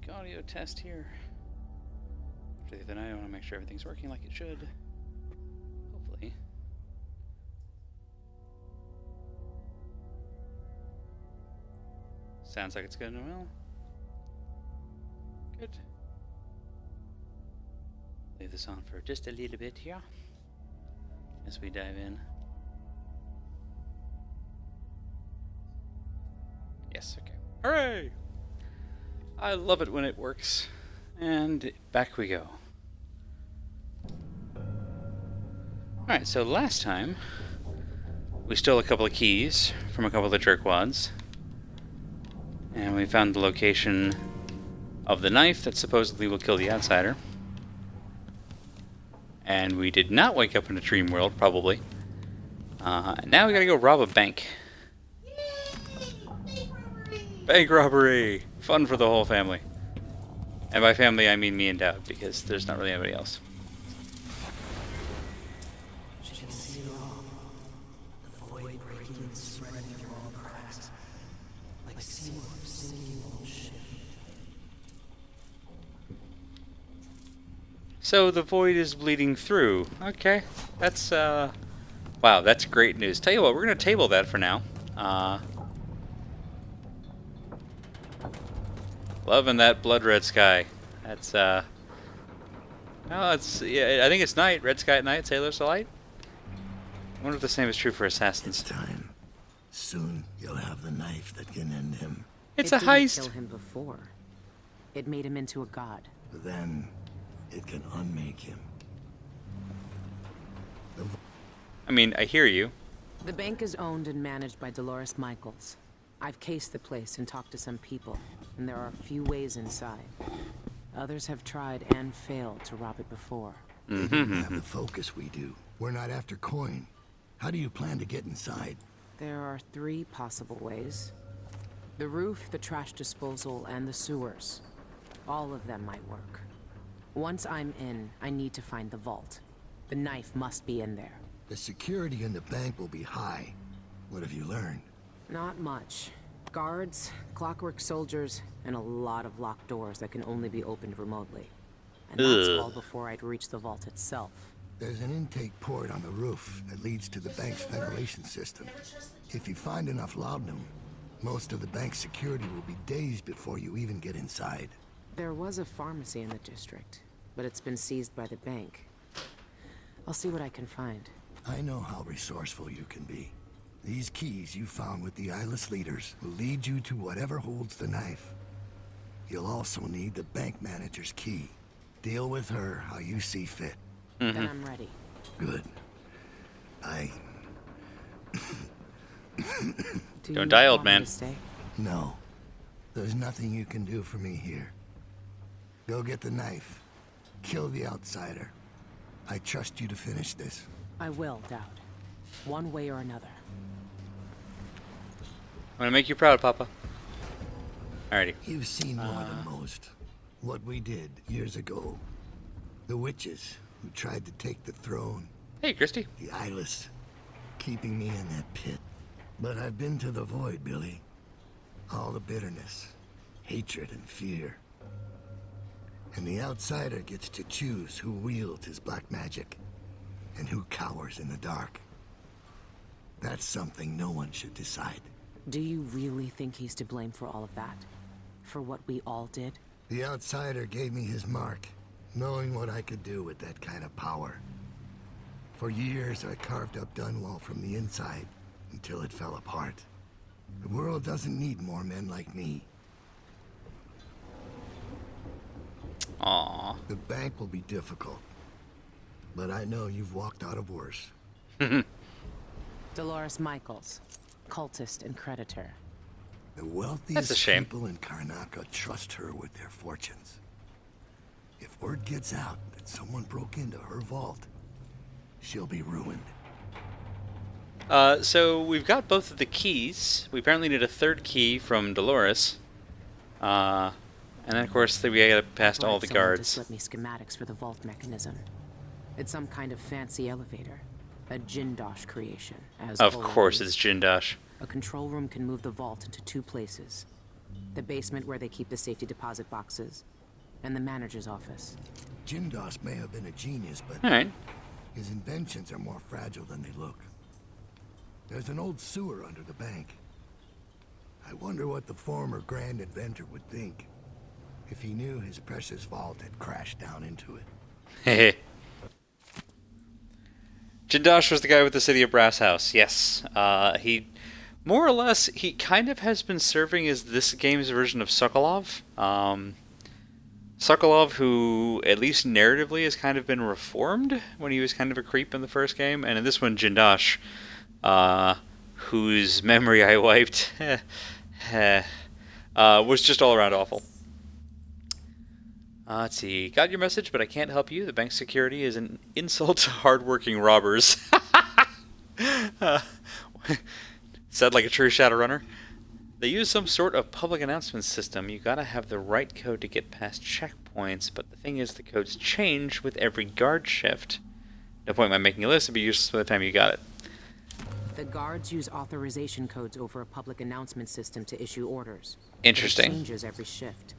quick audio test here. After the other night, I want to make sure everything's working like it should. Hopefully. Sounds like it's going well. Good. Leave this on for just a little bit here as we dive in. Yes, okay. Hooray! I love it when it works. And back we go. Alright, so last time we stole a couple of keys from a couple of the jerkwads. And we found the location of the knife that supposedly will kill the outsider. And we did not wake up in a dream world, probably. Now we gotta go rob a bank. Bank robbery! Fun for the whole family. And by family, I mean me and Dad, because there's not really anybody else. So the void is bleeding through. Okay, that's wow, that's great news. Tell you what, we're gonna table that for now. Loving that blood red sky. That's well, it's yeah. I think it's night. Red sky at night. Sailors delight. I wonder if the same is true for assassins. It's time. Soon you'll have the knife that can end him. It's a heist. It didn't kill him before. It made him into a god. Then it can unmake him. I mean, I hear you. The bank is owned and managed by Dolores Michaels. I've cased the place and talked to some people, and there are a few ways inside. Others have tried and failed to rob it before. They don't have the focus we do. We're not after coin. How do you plan to get inside? There are 3 possible ways. The roof, the trash disposal, and the sewers. All of them might work. Once I'm in, I need to find the vault. The knife must be in there. The security in the bank will be high. What have you learned? Not much. Guards, clockwork soldiers, and a lot of locked doors that can only be opened remotely. And that's all before I'd reach the vault itself. There's an intake port on the roof that leads to the bank's ventilation system. If you find enough laudanum, most of the bank's security will be dazed before you even get inside. There was a pharmacy in the district, but it's been seized by the bank. I'll see what I can find. I know how resourceful you can be. These keys you found with the eyeless leaders will lead you to whatever holds the knife. You'll also need the bank manager's key. Deal with her how you see fit. Then I'm ready. Good. Don't die, old want me man. to stay? No. There's nothing you can do for me here. Go get the knife. Kill the outsider. I trust you to finish this. I will, Dowd. One way or another. I'm gonna make you proud, Papa. Alrighty. You've seen more than most. What we did years ago. The witches who tried to take the throne. Hey, Christy. The eyeless. Keeping me in that pit. But I've been to the void, Billy. All the bitterness, hatred, and fear. And the outsider gets to choose who wields his black magic and who cowers in the dark. That's something no one should decide. Do you really think he's to blame for all of that? For what we all did? The outsider gave me his mark, knowing what I could do with that kind of power. For years, I carved up Dunwall from the inside until it fell apart. The world doesn't need more men like me. Aww. The bank will be difficult, but I know you've walked out of worse. Dolores Michaels, cultist and creditor. The That's a wealthiest shame. people in Karnacan trust her with their fortunes. If word gets out that someone broke into her vault, she'll be ruined. So we've got both of the keys. We apparently need a third key from Dolores. And then, of course, we gotta pass all the Someone guards. just slipped me schematics for the vault mechanism. It's some kind of fancy elevator. A Jindosh creation, as Of always. course, it's Jindosh. A control room can move the vault into 2 places. The basement where they keep the safety deposit boxes. And the manager's office. Jindos may have been a genius, but Alright. his inventions are more fragile than they look. There's an old sewer under the bank. I wonder what the former grand inventor would think if he knew his precious vault had crashed down into it. Hehe. Jindosh was the guy with the City of Brass House. Yes. He, more or less, he kind of has been serving as this game's version of Sokolov. Sokolov, who, at least narratively, has kind of been reformed when he was kind of a creep in the first game. And in this one, Jindosh, whose memory I wiped, was just all around awful. Let's see. Got your message, but I can't help you. The bank's security is an insult to hardworking robbers. Said like a true Shadowrunner. They use some sort of public announcement system. You gotta have the right code to get past checkpoints, but the thing is the codes change with every guard shift. No point in my making a list, it'd be useless by the time you got it. The guards use authorization codes over a public announcement system to issue orders. Interesting. It changes every shift.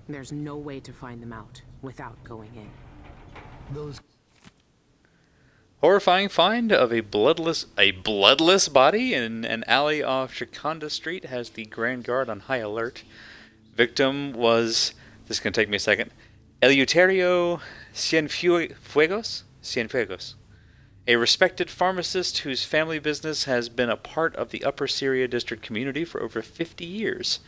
There's no way to find them out without going in. Those Horrifying find of a bloodless body in an alley off Chiconda Street has the Grand Guard on high alert. Victim was, this is going to take me a second, Eleuterio Cienfuegos, a respected pharmacist whose family business has been a part of the Upper Syria District community for over 50 years.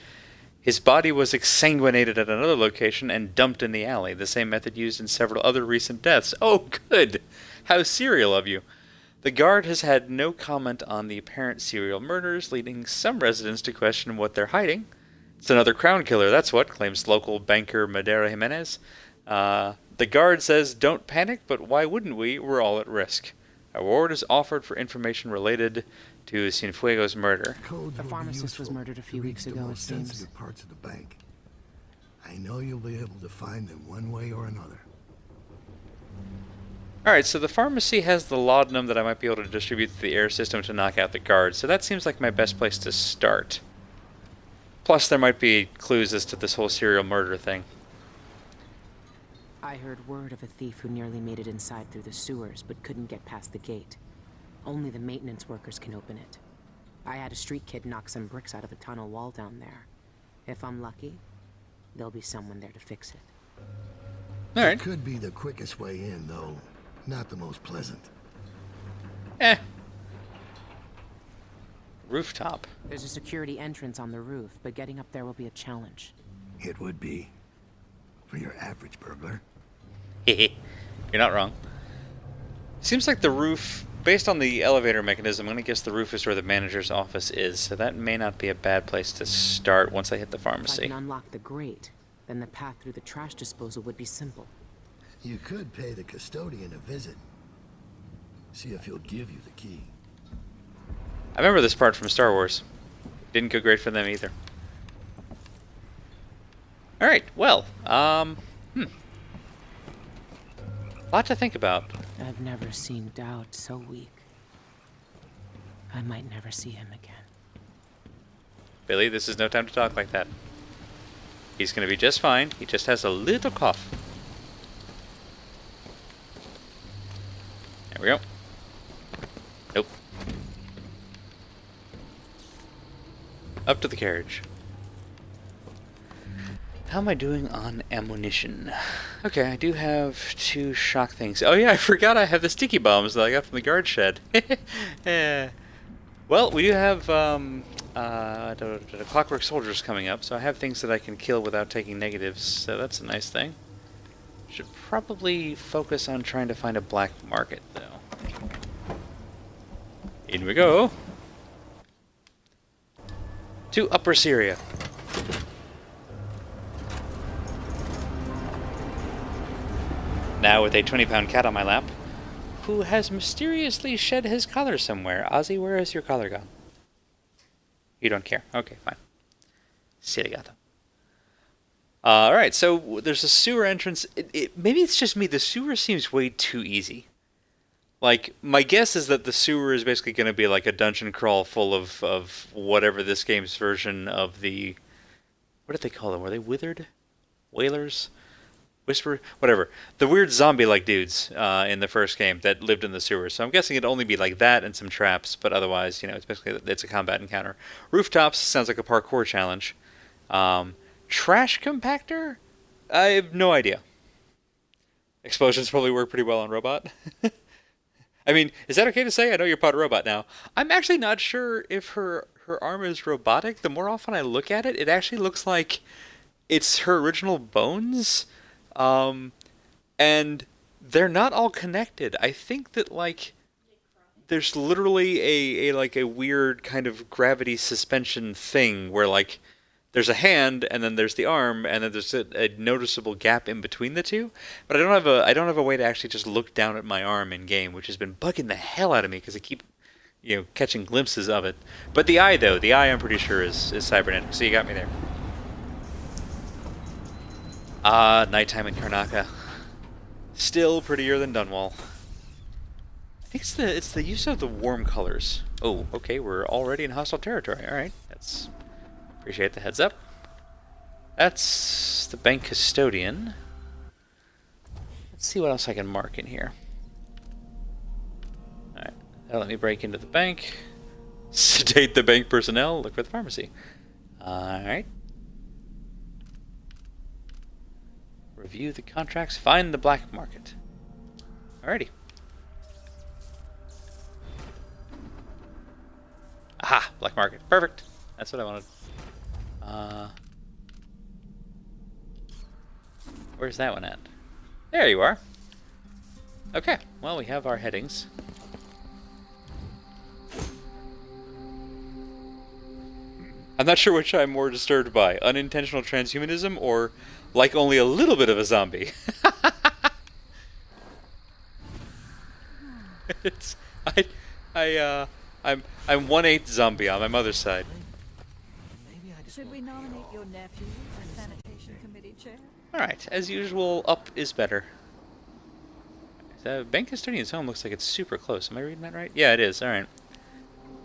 His body was exsanguinated at another location and dumped in the alley, the same method used in several other recent deaths. Oh, good! How serial of you. The guard has had no comment on the apparent serial murders, leading some residents to question what they're hiding. It's another crown killer, that's what, claims local banker Madera Jimenez. The guard says, don't panic, but why wouldn't we? We're all at risk. A reward is offered for information related to Cienfuegos' murder. codes The will be pharmacist was useful murdered a few to weeks reach the ago, it most seems. sensitive parts of the bank. I know you'll be able to find them one way or another. Alright, so the pharmacy has the laudanum that I might be able to distribute to the air system to knock out the guards, so that seems like my best place to start. Plus, there might be clues as to this whole serial murder thing. I heard word of a thief who nearly made it inside through the sewers, but couldn't get past the gate. Only the maintenance workers can open it. I had a street kid knock some bricks out of a tunnel wall down there. If I'm lucky, there'll be someone there to fix it. Alright. It could be the quickest way in, though not the most pleasant. Rooftop. There's a security entrance on the roof, but getting up there will be a challenge. It would be for your average burglar. You're not wrong. Seems like the roof, based on the elevator mechanism, I'm going to guess the roof is where the manager's office is, so that may not be a bad place to start once I hit the If I pharmacy. can unlock the grate, then the path through the trash disposal would be simple. You could pay the custodian a visit. See if he'll give you the key. I remember this part from Star Wars. Didn't go great for them either. Alright, well, lot to think about. I've never seen doubt so weak. I might never see him again. Billy, this is no time to talk like that. He's going to be just fine. He just has a little cough. There we go. Nope. Up to the carriage. How am I doing on ammunition? Okay, I do have 2 shock things. Oh yeah, I forgot I have the sticky bombs that I got from the guard shed. Well, we do have the Clockwork Soldiers coming up, so I have things that I can kill without taking negatives, so that's a nice thing. Should probably focus on trying to find a black market, though. In we go. To Upper Syria. Now with a 20-pound cat on my lap, who has mysteriously shed his collar somewhere. Ozzy, where has your collar gone? You don't care. Okay, fine. Silly gato. Alright, so there's a sewer entrance. Maybe it's just me. The sewer seems way too easy. Like, my guess is that the sewer is basically going to be like a dungeon crawl full of whatever this game's version of the What did they call them? Were they withered? Whalers? Whisper? Whatever. The weird zombie-like dudes in the first game that lived in the sewers. So I'm guessing it'd only be like that and some traps, but otherwise, you know, it's basically it's a combat encounter. Rooftops sounds like a parkour challenge. Trash compactor? I have no idea. Explosions probably work pretty well on robot. I mean, is that okay to say? I know you're part of robot now. I'm actually not sure if her arm is robotic. The more often I look at it, it actually looks like it's her original bones. And they're not all connected. I think that, like, there's literally a weird kind of gravity suspension thing where, like, there's a hand and then there's the arm and then there's a noticeable gap in between the two. But I don't have a way to actually just look down at my arm in game, which has been bugging the hell out of me because I keep, you know, catching glimpses of it. But the eye, though, the eye I'm pretty sure is cybernetic. So you got me there. Ah, nighttime in Karnaca. Still prettier than Dunwall. I think it's the use of the warm colors. Oh, okay, we're already in hostile territory. All right, that's appreciate the heads up. That's the bank custodian. Let's see what else I can mark in here. All right, that'll let me break into the bank, sedate the bank personnel, look for the pharmacy. All right. Review the contracts, find the black market. Alrighty. Aha! Black market. Perfect. That's what I wanted. Where's that one at? There you are. Okay, well, we have our headings. I'm not sure which I'm more disturbed by. Unintentional transhumanism or like only a little bit of a zombie. I'm 1/8 zombie on my mother's side. Should we nominate your nephew as sanitation committee chair? Alright, as usual, up is better. The bank custodian's home looks like it's super close. Am I reading that right? Yeah, it is. Alright.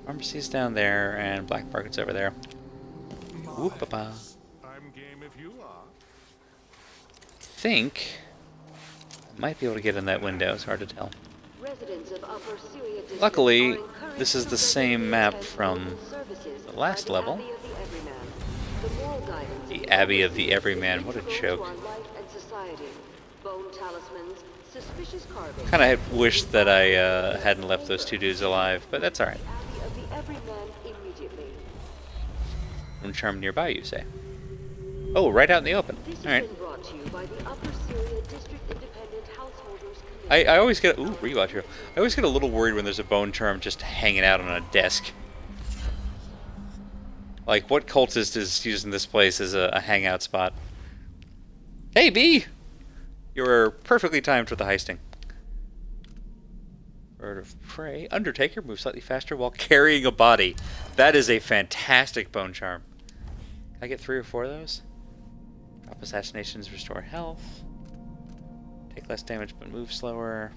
Pharmacy's down there, and black market's over there. Whoop-a-ba. I'm game if you are. Think I might be able to get in that window. It's hard to tell. Luckily, this is the same map from the last level. The Abbey of the Everyman. What a joke. Kind of wished that I hadn't left those two dudes alive, but that's alright. One charm nearby, you say? Oh, right out in the open. Alright. I always get... Ooh, rewatch here. I always get a little worried when there's a bone charm just hanging out on a desk. Like, what cultist is using this place as a hangout spot? Hey, B! You were perfectly timed for the heisting. Bird of Prey. Undertaker moves slightly faster while carrying a body. That is a fantastic bone charm. Can I get 3 or 4 of those? Drop assassinations, restore health. Take less damage but move slower.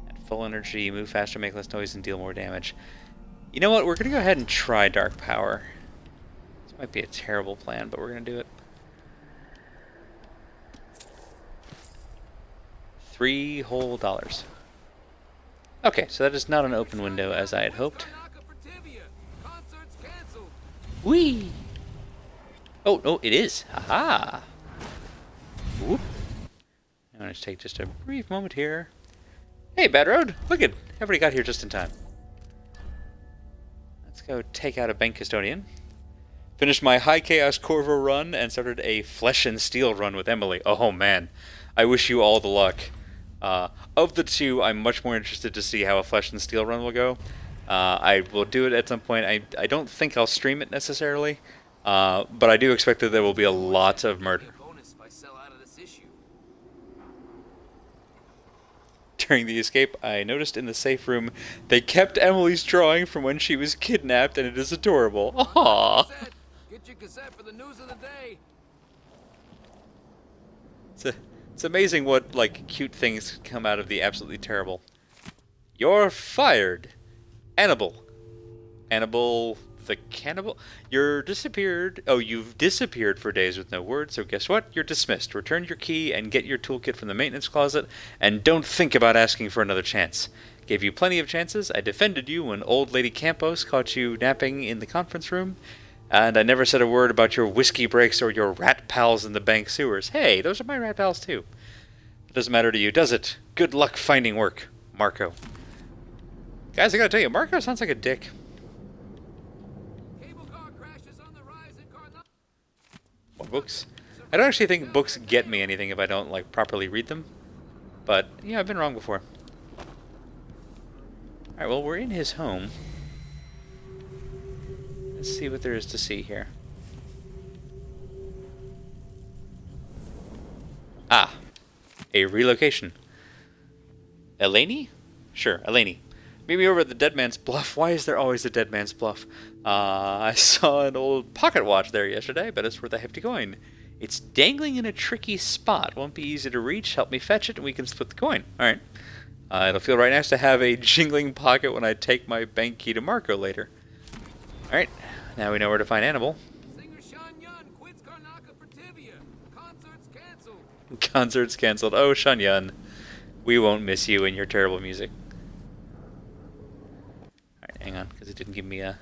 At full energy, move faster, make less noise, and deal more damage. You know what? We're going to go ahead and try Dark Power. This might be a terrible plan, but we're going to do it. 3 whole dollars. Okay, so that is not an open window as I had hoped. Whee! Oh, no, it is. Aha! Whoop. I'm going to take just a brief moment here. Hey, Bad Road! Look at everybody got here just in time. Let's go take out a bank custodian. Finished my High Chaos Corvo run and started a Flesh and Steel run with Emily. Oh, man. I wish you all the luck. Of the two, I'm much more interested to see how a Flesh and Steel run will go. I will do it at some point. I don't think I'll stream it necessarily, but I do expect that there will be a lot of murder. During the escape, I noticed in the safe room they kept Emily's drawing from when she was kidnapped, and it is adorable. Aww. Get your cassette for the news of the day. It's amazing what, like, cute things come out of the absolutely terrible. You're fired. Annabelle the cannibal? You're disappeared. Oh, you've disappeared for days with no word, so guess what? You're dismissed. Return your key and get your toolkit from the maintenance closet, and don't think about asking for another chance. Gave you plenty of chances. I defended you when old lady Campos caught you napping in the conference room, and I never said a word about your whiskey breaks or your rat pals in the bank sewers. Hey, those are my rat pals too. It doesn't matter to you, does it? Good luck finding work, Marco. Guys, I gotta tell you, Marco sounds like a dick. Cable car crashes on the rise in Karnacan. What books? I don't actually think books get me anything if I don't, like, properly read them. But, yeah, I've been wrong before. Alright, well, we're in his home. Let's see what there is to see here. Ah, a relocation. Eleni? Sure, Eleni. Meet me over at the Dead Man's Bluff. Why is there always a Dead Man's Bluff? I saw an old pocket watch there yesterday, but it's worth a hefty coin. It's dangling in a tricky spot. Won't be easy to reach. Help me fetch it, and we can split the coin. Alright. It'll feel right nice to have a jingling pocket when I take my bank key to Marco later. Alright, now we know where to find Annabelle. Singer Sean Yun quits Karnacan for Tibia. Concert's canceled. Concerts cancelled. Oh, Shunyun. We won't miss you and your terrible music. Alright, hang on, because it didn't give me a...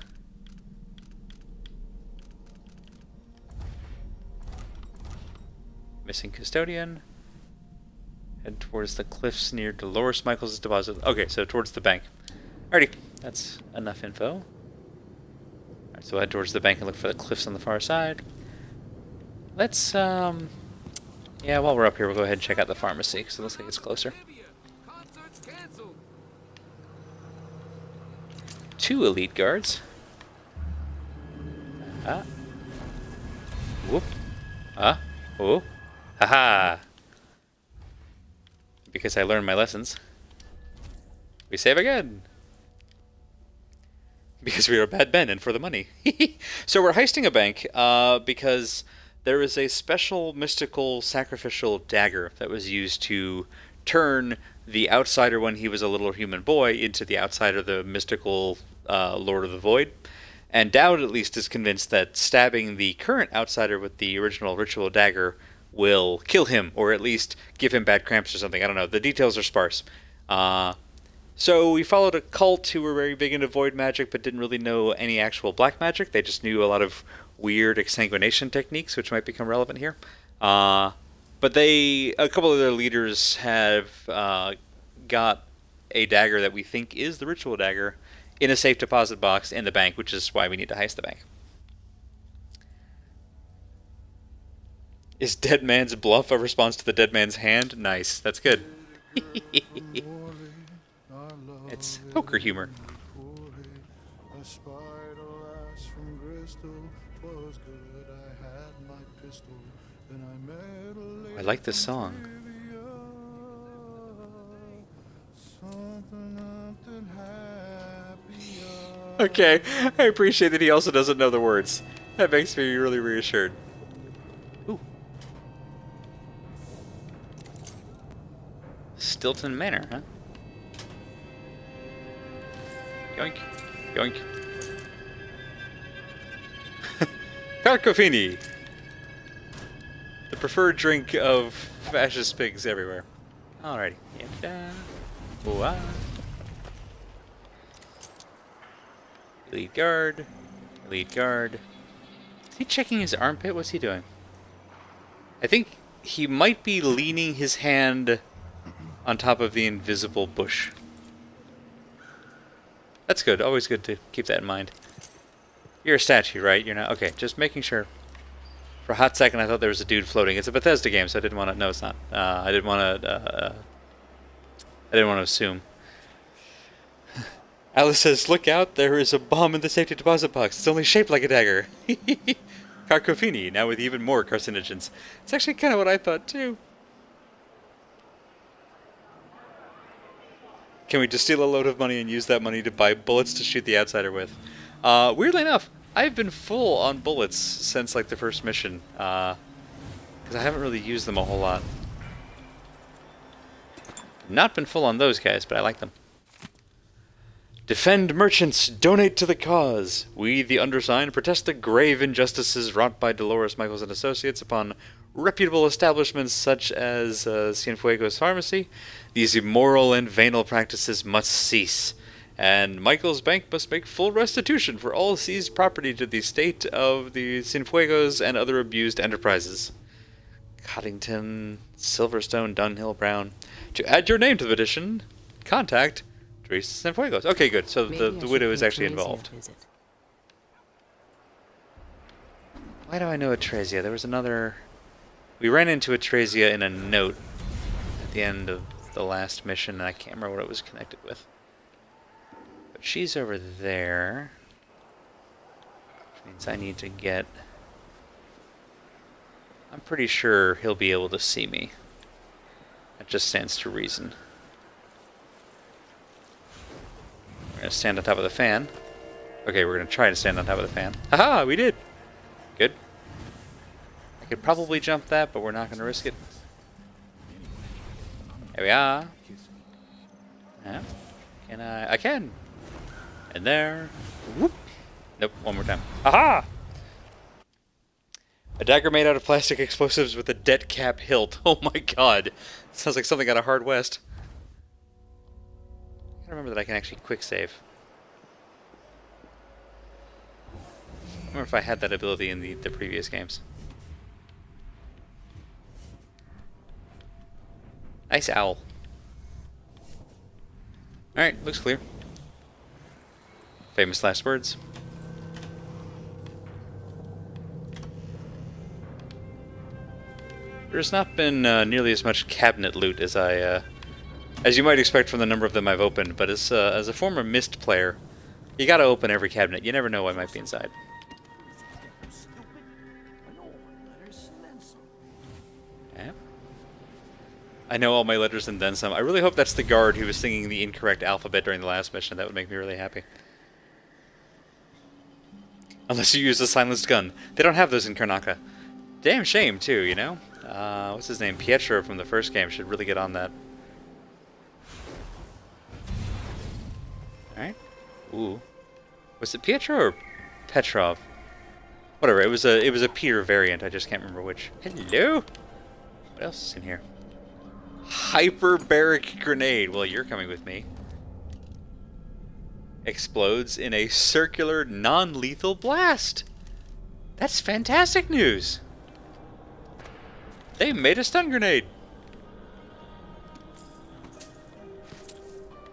Missing custodian. Head towards the cliffs near Dolores Michaels' deposit. Okay, so towards the bank. Alrighty, that's enough info. Alright, so we'll head towards the bank and look for the cliffs on the far side. Let's, yeah, while we're up here, we'll go ahead and check out the pharmacy, because it looks like it's closer. Tibia. Concert's canceled. 2 elite guards. Whoop. Oh. Haha. Because I learned my lessons. We save again. Because we are bad men and for the money. So we're heisting a bank because there is a special mystical sacrificial dagger that was used to turn the outsider when he was a little human boy into the outsider, the mystical Lord of the Void. And Dowd at least is convinced that stabbing the current outsider with the original ritual dagger will kill him, or at least give him bad cramps or something. I don't know. The details are sparse. So we followed a cult who were very big into void magic, but didn't really know any actual black magic. They just knew a lot of weird exsanguination techniques, which might become relevant here. But a couple of their leaders have got a dagger that we think is the ritual dagger in a safe deposit box in the bank, which is why we need to heist the bank. Is Dead Man's Bluff a response to the Dead Man's Hand? Nice. That's good. It's poker humor. I like this song. Okay, I appreciate that he also doesn't know the words. That makes me really reassured. Ooh. Stilton Manor, huh? Yoink. Yoink. Carcofini! The preferred drink of fascist pigs everywhere. Alrighty. Lead guard. Lead guard. Is he checking his armpit? What's he doing? I think he might be leaning his hand on top of the invisible bush. That's good. Always good to keep that in mind. You're a statue, right? You're not... Okay, just making sure. For a hot second, I thought there was a dude floating. It's a Bethesda game, so I didn't want to... No, it's not. I didn't want to assume. Alice says, "Look out, there is a bomb in the safety deposit box. It's only shaped like a dagger." Carcofini, now with even more carcinogens. It's actually kind of what I thought, too. Can we just steal a load of money and use that money to buy bullets to shoot the outsider with? Weirdly enough, I've been full on bullets since, like, the first mission. Because I haven't really used them a whole lot. Not been full on those guys, but I like them. Defend merchants, donate to the cause. We, the undersigned, protest the grave injustices wrought by Dolores Michaels and Associates upon reputable establishments such as Cienfuegos Pharmacy. These immoral and venal practices must cease, and Michaels Bank must make full restitution for all seized property to the state of the Cienfuegos and other abused enterprises. Coddington, Silverstone, Dunhill, Brown. To add your name to the petition, contact Teresa Cienfuegos. Okay, good. So the widow is actually involved. Why do I know Atresia? There was another... We ran into Atresia in a note at the end of the last mission, and I can't remember what it was connected with. But she's over there. Which means I need to get... I'm pretty sure he'll be able to see me. That just stands to reason. We're going to stand on top of the fan. Okay, we're going to try to stand on top of the fan. Haha, we did! Good. I could probably jump that, but we're not going to risk it. There we are. Yeah. Can I can! And there. Whoop! Nope, one more time. Aha! A dagger made out of plastic explosives with a dead cap hilt. Oh my god. Sounds like something out of Hard West. I remember that I can actually quick save. I wonder if I had that ability in the previous games. Nice owl. Alright, looks clear. Famous last words. There's not been nearly as much cabinet loot as as you might expect from the number of them I've opened, but as a former Myst player, you gotta open every cabinet. You never know what might be inside. Yeah. I know all my letters and then some. I really hope that's the guard who was singing the incorrect alphabet during the last mission. That would make me really happy. Unless you use a silenced gun. They don't have those in Karnaca. Damn shame, too, you know? What's his name? Pietro from the first game should really get on that. Alright. Ooh. Was it Pietro or Petrov? Whatever, it was a Peter variant, I just can't remember which. Hello? What else is in here? Hyperbaric grenade. Well, you're coming with me. Explodes in a circular, non-lethal blast. That's fantastic news. They made a stun grenade.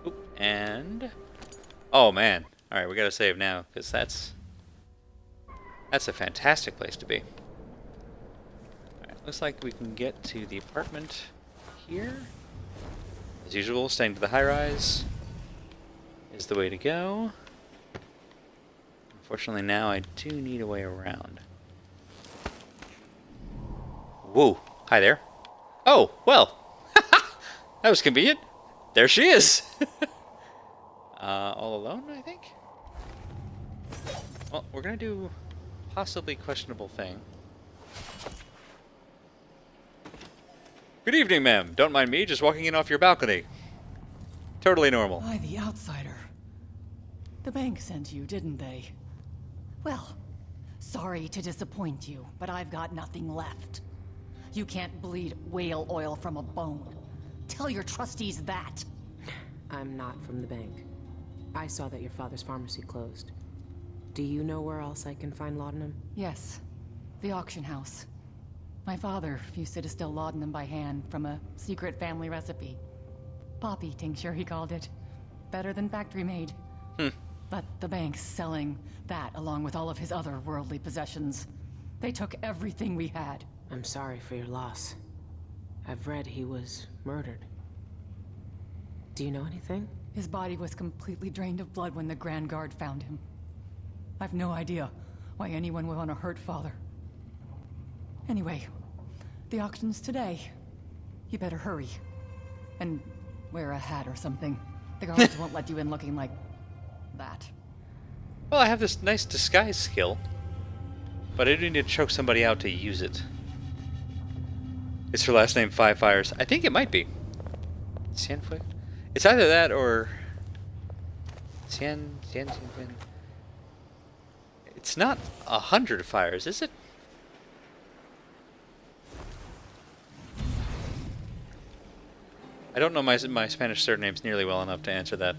Oop, and... Oh, man. Alright, we gotta save now, because that's a fantastic place to be. Alright, looks like we can get to the apartment here. As usual, staying to the high-rise is the way to go. Unfortunately, now I do need a way around. Whoa. Hi there. Oh, well. That was convenient. There she is. All alone, I think? Well, we're going to do a possibly questionable thing. Good evening, ma'am. Don't mind me, just walking in off your balcony. Totally normal. Why, the outsider. The bank sent you, didn't they? Well, sorry to disappoint you, but I've got nothing left. You can't bleed whale oil from a bone. Tell your trustees that. I'm not from the bank. I saw that your father's pharmacy closed. Do you know where else I can find laudanum? Yes, the auction house. My father used to distill laudanum by hand from a secret family recipe. Poppy tincture, he called it. Better than factory-made. But the bank's selling that along with all of his other worldly possessions. They took everything we had. I'm sorry for your loss. I've read he was murdered. Do you know anything? His body was completely drained of blood when the Grand Guard found him. I've no idea why anyone would want to hurt Father. Anyway, the auction's today. You better hurry. And wear a hat or something. The guards won't let you in looking like that. Well, I have this nice disguise skill, but I do need to choke somebody out to use it. Is her last name Five Fires? I think it might be. Cienfuegos? It's either that or Cien. It's not 100 fires, is it? I don't know my Spanish surnames nearly well enough to answer that.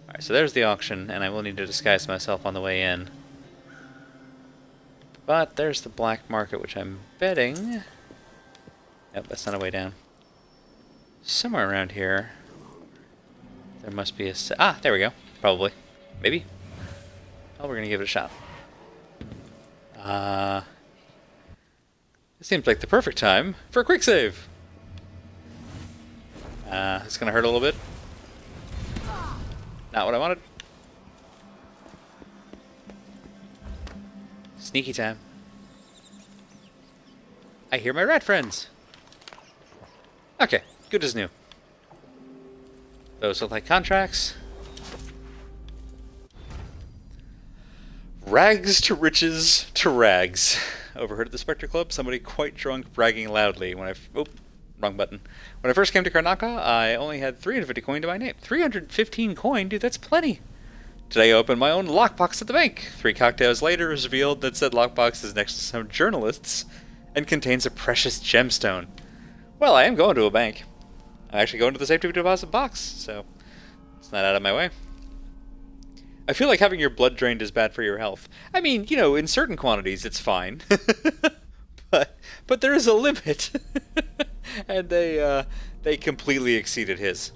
Alright, so there's the auction, and I will need to disguise myself on the way in. But there's the black market, which I'm betting... Yep, that's not a way down. Somewhere around here, there must be a... Ah, there we go. Probably. Maybe. Oh, we're gonna give it a shot. It seems like the perfect time for a quick save. It's gonna hurt a little bit. Not what I wanted. Sneaky time. I hear my rat friends. Okay, good as new. Those look like contracts. Rags to riches to rags. Overheard at the Spectre Club, somebody quite drunk bragging loudly when wrong button. When I first came to Karnaca, I only had 350 coin to my name. 315 coin? Dude, that's plenty. Today I opened my own lockbox at the bank. 3 cocktails later, it was revealed that said lockbox is next to some journalists and contains a precious gemstone. Well, I am going to a bank. I'm actually going to the safety deposit box, so it's not out of my way. I feel like having your blood drained is bad for your health. I mean, you know, in certain quantities it's fine. but there is a limit. And they completely exceeded his.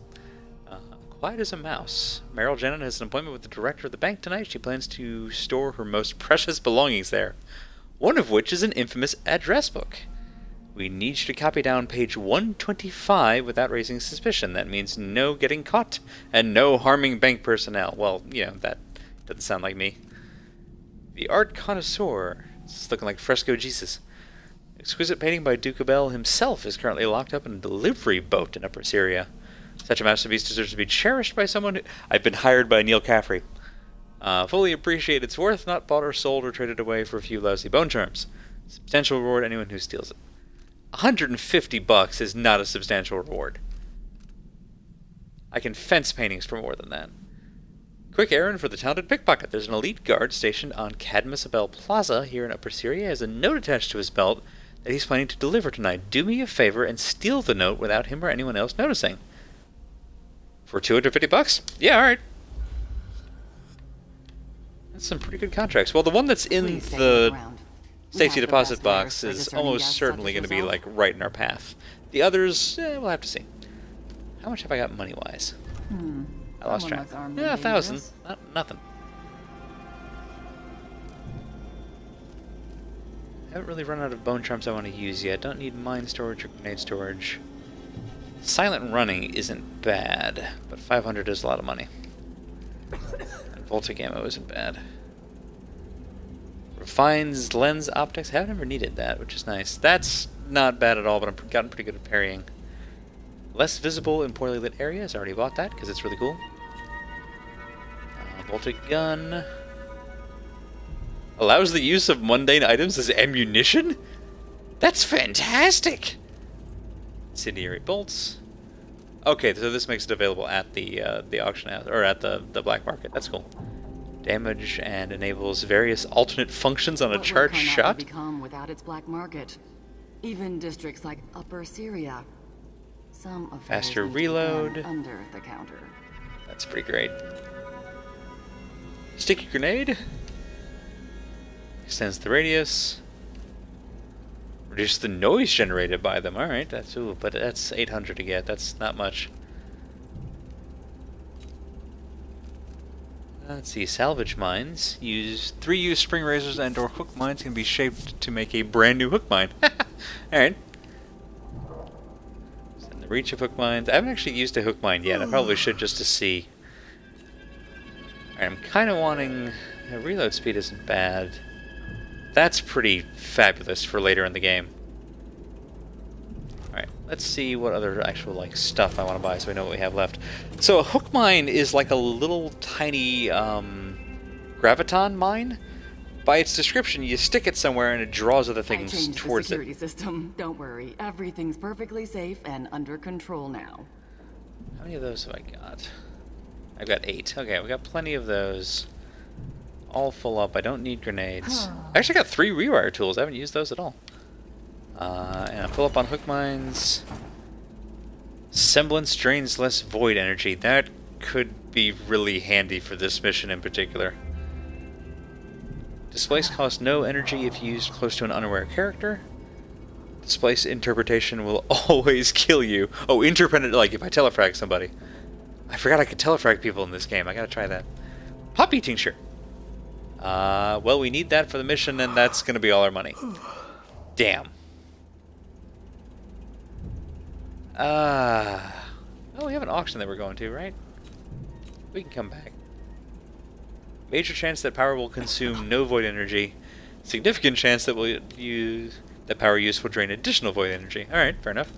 Quiet as a mouse. Meryl Jennon has an appointment with the director of the bank tonight. She plans to store her most precious belongings there. One of which is an infamous address book. We need you to copy down page 125 without raising suspicion. That means no getting caught and no harming bank personnel. Well, you know, that doesn't sound like me. The Art Connoisseur. It's looking like Fresco Jesus. Exquisite painting by Duke Abel himself is currently locked up in a delivery boat in Upper Syria. Such a masterpiece deserves to be cherished by someone who... I've been hired by Neil Caffrey. Fully appreciate its worth, not bought or sold or traded away for a few lousy bone charms. Substantial reward anyone who steals it. $150 is not a substantial reward. I can fence paintings for more than that. Quick errand for the talented pickpocket. There's an elite guard stationed on Cadmus Abel Plaza here in Upper Syria. Has a note attached to his belt that he's planning to deliver tonight. Do me a favor and steal the note without him or anyone else noticing. For $250? Yeah, alright. That's some pretty good contracts. Well, the one that's in the safety deposit box is almost certainly going to be, like, right in our path. The others, we'll have to see. How much have I got money-wise? I lost track. Yeah, 1,000. Nothing. I haven't really run out of bone charms I want to use yet. Don't need mine storage or grenade storage. Silent running isn't bad, but 500 is a lot of money. And Voltic ammo isn't bad. Refines lens optics. I haven't ever needed that, which is nice. That's not bad at all, but I've gotten pretty good at parrying. Less visible in poorly lit areas. I already bought that because it's really cool. Voltic gun. Allows the use of mundane items as ammunition? That's fantastic! Incendiary bolts. Okay, so this makes it available at the auction house, or at the black market. That's cool. Damage and enables various alternate functions on a charged shot. Become without its black market. Even districts like Upper Syria. Some of faster reload. Under the counter. That's pretty great. Sticky grenade. Extends the radius. Reduce the noise generated by them. Alright, that's but that's 800 to get. That's not much. Let's see, salvage mines. Use 3 used spring razors and or hook mines can be shaped to make a brand new hook mine. Alright. Extend the reach of hook mines. I haven't actually used a hook mine yet. I probably should just to see. Alright, I'm kind of wanting... The reload speed isn't bad. That's pretty fabulous for later in the game. Alright, let's see what other actual like stuff I want to buy so we know what we have left. So a hook mine is like a little tiny graviton mine. By its description, you stick it somewhere and it draws other things towards the security system. Don't worry, everything's perfectly safe and under control now. How many of those have I got? I I've got 8. Okay, we got plenty of those. All full up. I don't need grenades. I actually got 3 rewire tools. I haven't used those at all. And I full up on hook mines. Semblance drains less void energy. That could be really handy for this mission in particular. Displace costs no energy if used close to an unaware character. Displace interpretation will always kill you. Oh, interpret, like if I telefrag somebody. I forgot I could telefrag people in this game. I gotta try that. Poppy tincture. Well, we need that for the mission, and that's gonna be all our money. Damn. Oh, we have an auction that we're going to, right? We can come back. Major chance that power will consume no void energy. Significant chance that power use will drain additional void energy. Alright, fair enough.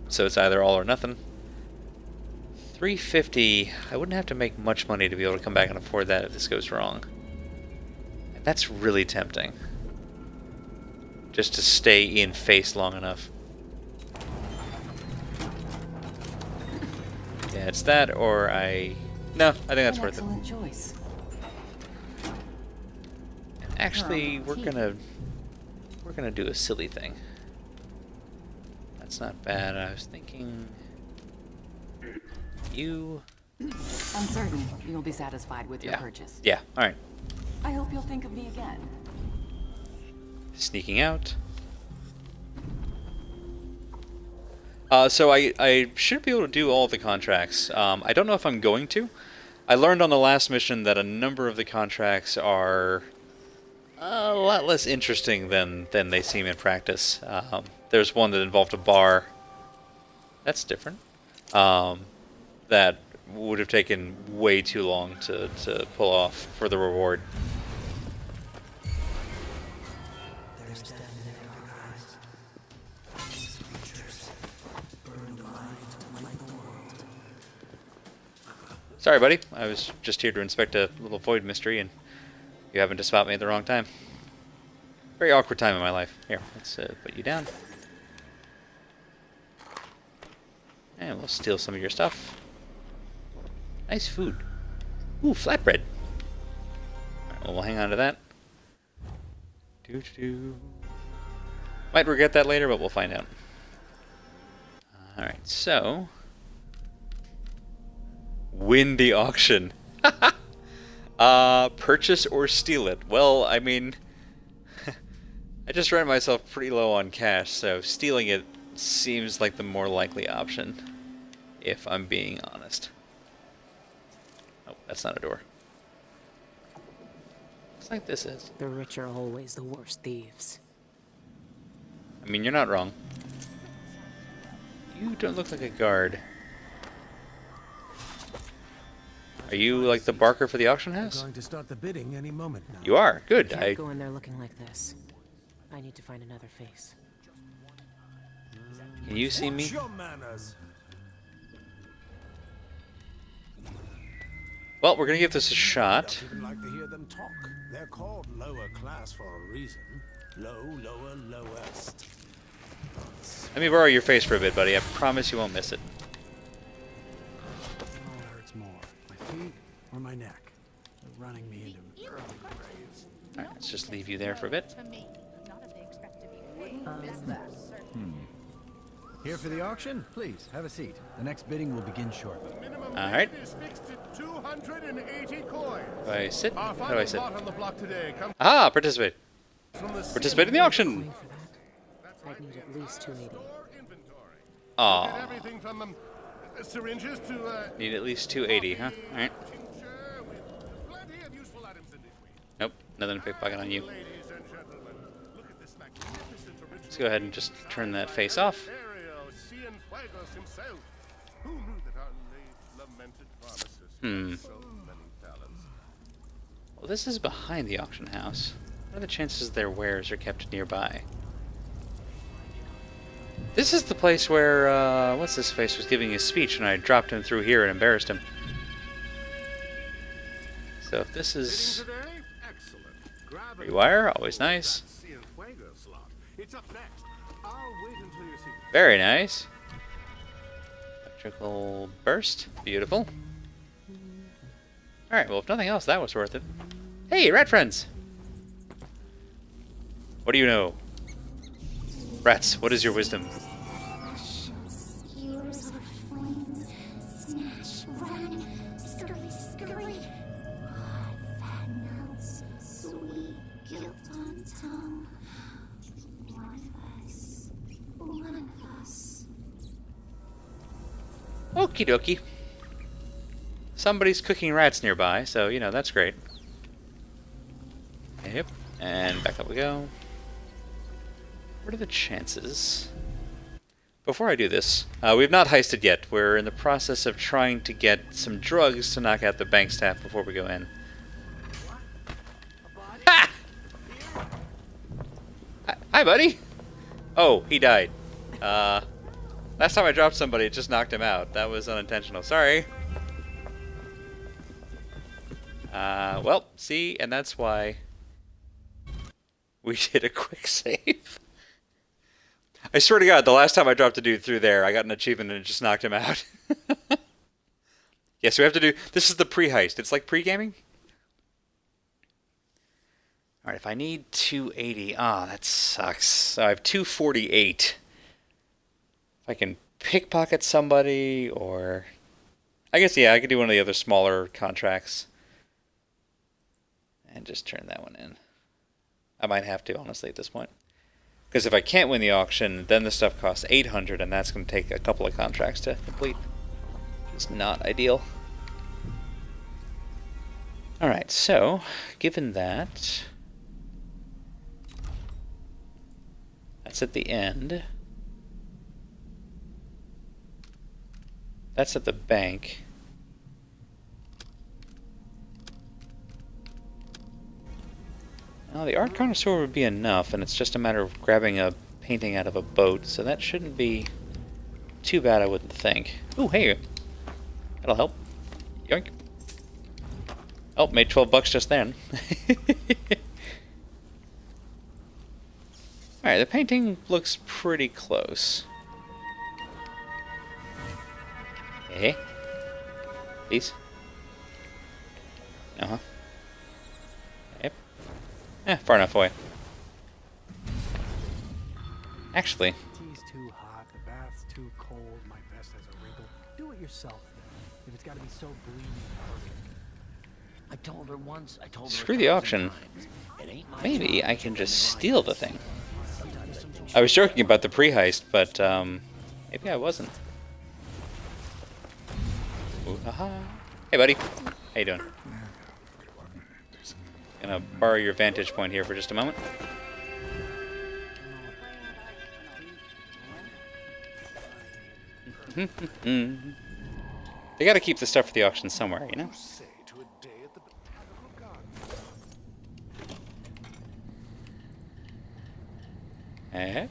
So it's either all or nothing. 350. I wouldn't have to make much money to be able to come back and afford that if this goes wrong. And that's really tempting. Just to stay in face long enough. Yeah, it's that or No, I think that's worth it. Excellent choice. Actually, we're gonna do a silly thing. That's not bad. I was thinking you. I'm certain you'll be satisfied with your purchase. Yeah. All right. I hope you'll think of me again. Sneaking out. So I should be able to do all the contracts. I don't know if I'm going to. I learned on the last mission that a number of the contracts are a lot less interesting than they seem in practice. There's one that involved a bar. That's different. That would have taken way too long to pull off for the reward. Sorry, buddy. I was just here to inspect a little void mystery, and you happened to spot me at the wrong time. Very awkward time in my life. Here, let's put you down. And we'll steal some of your stuff. Nice food. Ooh, flatbread. Alright, well, we'll hang on to that. Might regret that later, but we'll find out. Alright, so... win the auction. Purchase or steal it. Well, I mean... I just ran myself pretty low on cash, so stealing it seems like the more likely option, if I'm being honest. Oh, that's not a door. Looks like this is. The rich are always the worst thieves. I mean, you're not wrong. You don't look like a guard. Are you like the barker for the auction house? Going to start the bidding any moment now. You are. Good. Can't go in there looking like this. I need to find another face. Can you see me? Watch your manners. Well, we're gonna give this a shot. Don't even like to hear them talk. They're called lower class for a reason. Low, lower, lowest. Let me borrow your face for a bit, buddy. I promise you won't miss it. What hurts more, my feet or my neck? They're running me into early graves. Alright, let's just leave you there for a bit. Here for the auction? Please, have a seat. The next bidding will begin shortly. Alright. Is fixed at 280 coins. Do I sit? Our How do I final sit? lot on the block today comes Ah, participate. from the Participate in the auction. Going for that? I'd need at least 280. store inventory. Get Aw. everything from syringes to Need at least 280, huh? Alright. tincture with plenty of useful items in between. Nope, nothing to pickpocket on you. Ladies and gentlemen, look at this magnificent original. Let's go ahead and just turn that face off. Cienfuegos himself. Who knew that our late lamented pharmacist had so many talents? Well, this is behind the auction house. What are the chances their wares are kept nearby? This is the place where, what's his face was giving his speech, and I dropped him through here and embarrassed him. So if this is Today? Excellent. Grab an rewire, always nice. Cienfuegos slot. It's up next. I'll wait until you see. Very nice. Electrical burst, beautiful. Alright, well, if nothing else, that was worth it. Hey, rat friends! What do you know? Rats, what is your wisdom? Skewers of flames, snatch, run, scurry, scurry. Hard fat melts, sweet guilt on tongue. One of us, one of us. Okie dokie. Somebody's cooking rats nearby, so, you know, that's great. Yep, and back up we go. What are the chances? Before I do this, we've not heisted yet. We're in the process of trying to get some drugs to knock out the bank staff before we go in. Ha! Hi, buddy! Oh, he died. Last time I dropped somebody, it just knocked him out. That was unintentional. Sorry. Well, see, and that's why we did a quick save. I swear to God, the last time I dropped a dude through there, I got an achievement and it just knocked him out. Yeah, so we have to do... This is the pre-heist. It's like pre-gaming? Alright, if I need 280... Ah, that sucks. So I have 248. If I can pickpocket somebody, or... I guess, yeah, I could do one of the other smaller contracts. And just turn that one in. I might have to, honestly, at this point. Because if I can't win the auction, then the stuff costs 800, and that's going to take a couple of contracts to complete. It's not ideal. Alright, so, given that... That's at the end. That's at the bank. Now, the art connoisseur would be enough, and it's just a matter of grabbing a painting out of a boat, so that shouldn't be too bad, I wouldn't think. Ooh, hey! That'll help. Yoink. Oh, made 12 bucks just then. Alright, the painting looks pretty close. Hey. Please. Uh-huh. Yep. Far enough away. Actually. Tea's too hot, the bath's too cold, my vest has a wrinkle. Do it yourself then. If it's gotta be so bleeding perfect. I told her once, I told her Screw the auction. Maybe I can just steal the thing. I was joking about the pre-heist, but maybe I wasn't. Ooh, haha. Hey, buddy. How you doing? Gonna borrow your vantage point here for just a moment. They gotta keep the stuff for the auction somewhere, you know? Eh?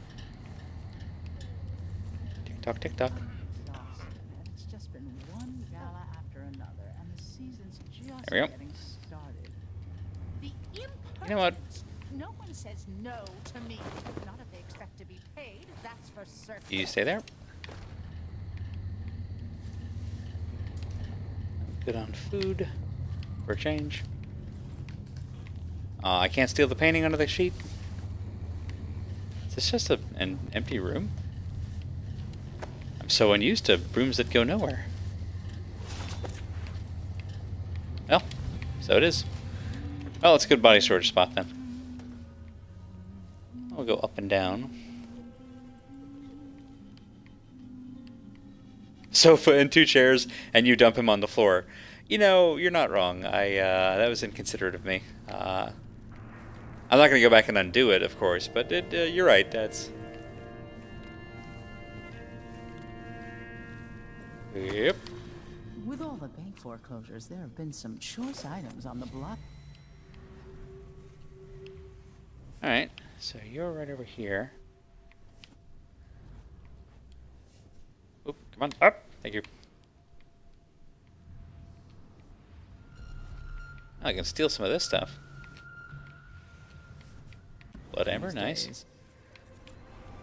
Tick tock, tick tock. It's just been one gala after another, and the season's just There we go. getting started. You know what? No one says no to me. Not if they expect to be paid, that's for certain. You stay there. Good on food. For a change. I can't steal the painting under the sheet. Is this just an empty room? I'm so unused to rooms that go nowhere. Well, so it is. Well, it's a good body storage spot then. I'll go up and down. Sofa and 2 chairs, and you dump him on the floor. You know, you're not wrong. That was inconsiderate of me. I'm not going to go back and undo it, of course, but you're right, that's... Yep. With all the bank foreclosures, there have been some choice items on the block. Alright, so you're right over here. Oop, come on, up! Thank you. Oh, I can steal some of this stuff. Blood amber, nice.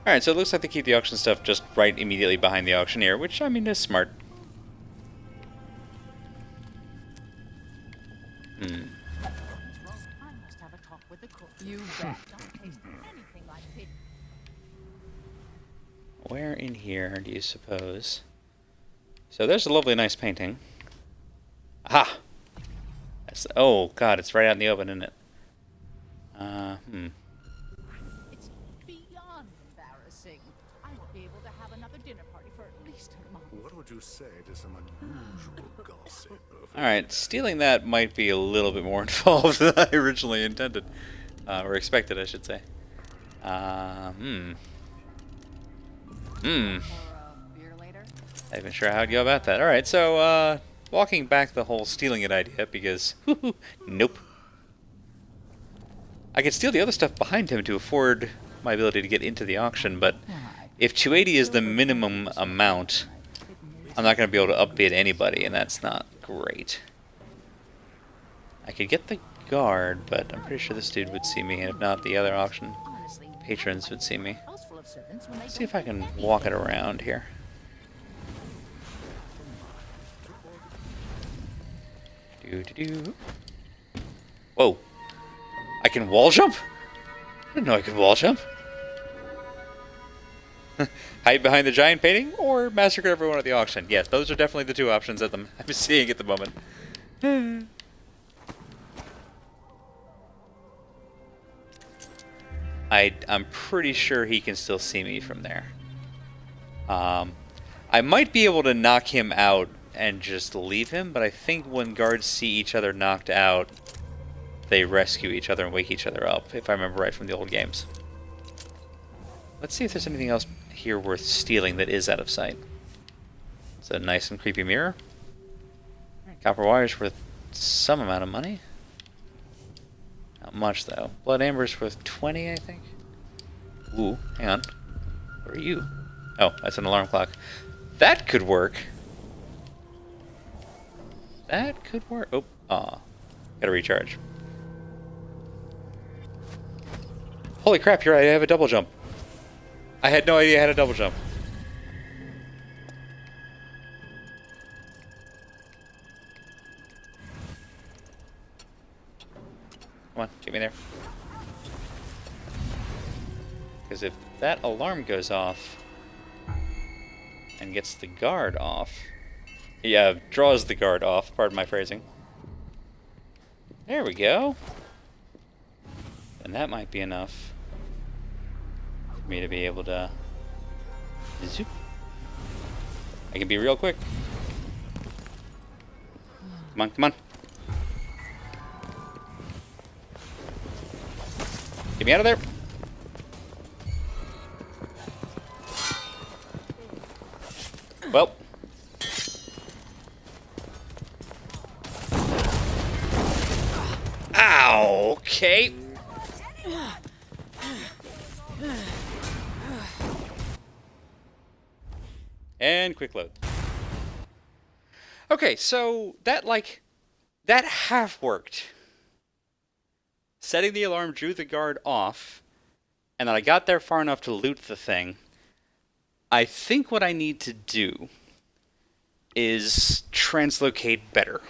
Alright, so it looks like they keep the auction stuff just right immediately behind the auctioneer, which, I mean, is smart. where in here do you suppose? So there's a lovely, nice painting. Aha! That's, oh, God, it's right out in the open, isn't it? It's beyond embarrassing. I won't be able to have another dinner party for at least a month. What would you say to some unusual gossip? Alright, stealing that might be a little bit more involved than I originally intended. Or expected, I should say. Or a beer later? Not even sure how I'd go about that. Alright, so, walking back the whole stealing it idea, because, nope. I could steal the other stuff behind him to afford my ability to get into the auction, but if 280 is the minimum amount, I'm not going to be able to upbid anybody, and that's not great. I could get the guard, but I'm pretty sure this dude would see me, and if not, the other auction patrons would see me. Let's see if I can walk it around here. Doo-doo-doo. Whoa. I can wall jump? I didn't know I could wall jump. Hide behind the giant painting or massacre everyone at the auction? Yes, those are definitely the two options that I'm seeing at the moment. I'm pretty sure he can still see me from there. I might be able to knock him out and just leave him, but I think when guards see each other knocked out, they rescue each other and wake each other up, if I remember right from the old games. Let's see if there's anything else here worth stealing that is out of sight. It's a nice and creepy mirror. Copper wire's worth some amount of money. Not much, though. Blood amber's worth 20, I think. Ooh, hang on. Where are you? Oh, that's an alarm clock. That could work. That could work. Oh, aw. Gotta recharge. Holy crap, you're right, I have a double jump. I had no idea I had a double jump. Come on, get me there. Because if that alarm goes off and gets the guard off, yeah, draws the guard off, pardon my phrasing. There we go. And that might be enough for me to be able to zoop. I can be real quick. Come on, come on. Get me out of there. Well. Ow, okay. And quick load. Okay, so that half worked. Setting the alarm drew the guard off, and then I got there far enough to loot the thing. I think what I need to do is translocate better.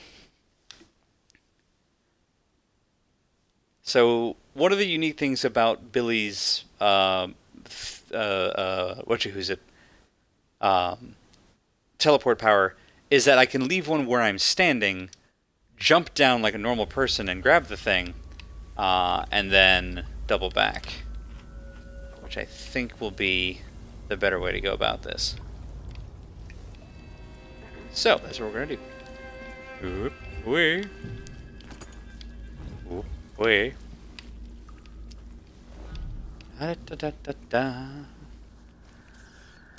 So, one of the unique things about Billy's teleport power is that I can leave one where I'm standing, jump down like a normal person and grab the thing, and then double back. Which I think will be the better way to go about this. So, that's what we're going to do. Oop, way. Oop, way. Da, da, da, da, da.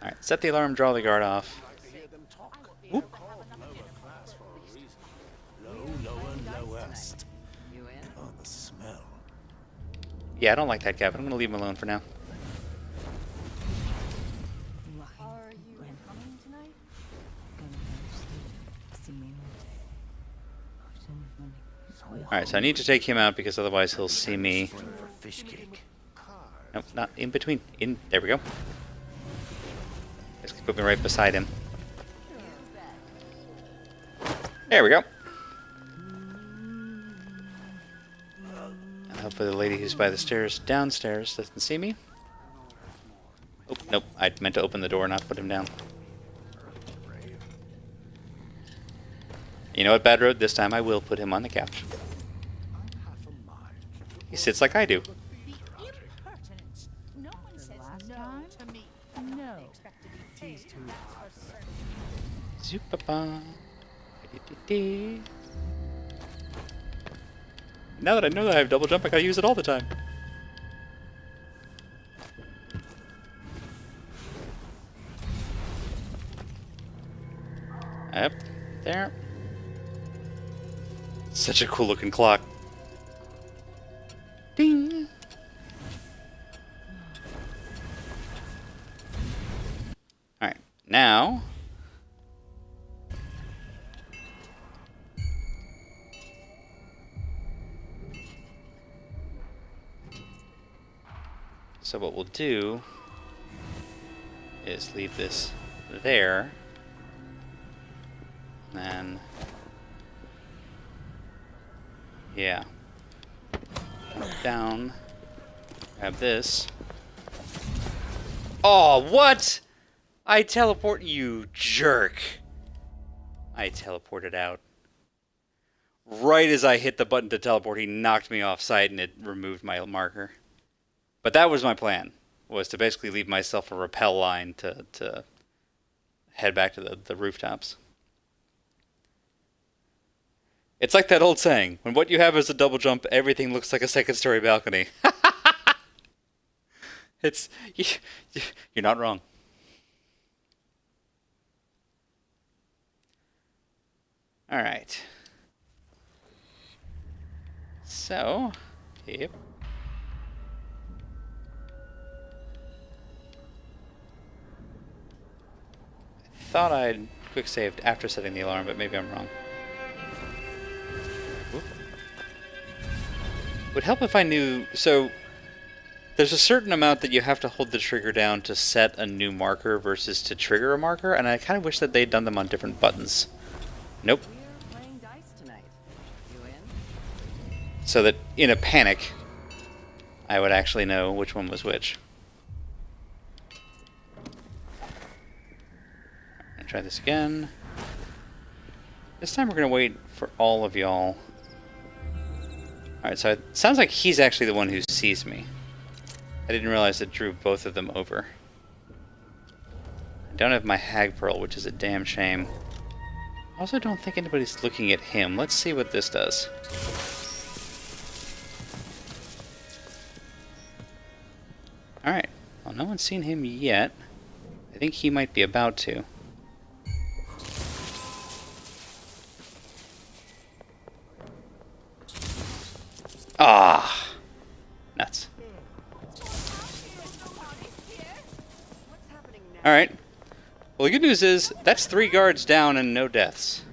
Alright, set the alarm, draw the guard off. Oop. Oh, the smell. Yeah, I don't like that guy, but I'm going to leave him alone for now. Are you coming tonight? Alright, so I need to take him out because otherwise he'll see me. Fish cake. Nope, not in between. In. There we go. Just put me right beside him. There we go. And hopefully the lady who's by the stairs downstairs doesn't see me. Oh, nope. I meant to open the door, not put him down. You know what, Bad Road? This time I will put him on the couch. He sits like I do. The impertinence. No one says no to me. No. They expect to be paid for service. Zoop-a-ba. Now that I know that I have double jump, I gotta use it all the time. Up there. Such a cool looking clock. Ding. Alright, now so what we'll do is leave this there. And then, yeah, down, grab this. Oh, what? I teleport, you jerk. I teleported out. Right as I hit the button to teleport, he knocked me off site and it removed my marker. But that was my plan, was to basically leave myself a rappel line to head back to the rooftops. It's like that old saying, when what you have is a double jump, everything looks like a second-story balcony. You're not wrong. Alright. So, yep. I thought I'd quick saved after setting the alarm, but maybe I'm wrong. Would help if I knew, so there's a certain amount that you have to hold the trigger down to set a new marker versus to trigger a marker, and I kind of wish that they'd done them on different buttons. Nope. We're playing dice tonight. You in? So that in a panic, I would actually know which one was which. I'll try this again. This time we're going to wait for all of y'all. Alright, so it sounds like he's actually the one who sees me. I didn't realize it drew both of them over. I don't have my hag pearl, which is a damn shame. I also don't think anybody's looking at him. Let's see what this does. Alright, well, no one's seen him yet. I think he might be about to. Ah, nuts. Alright. Well, the good news is, that's 3 guards down and no deaths.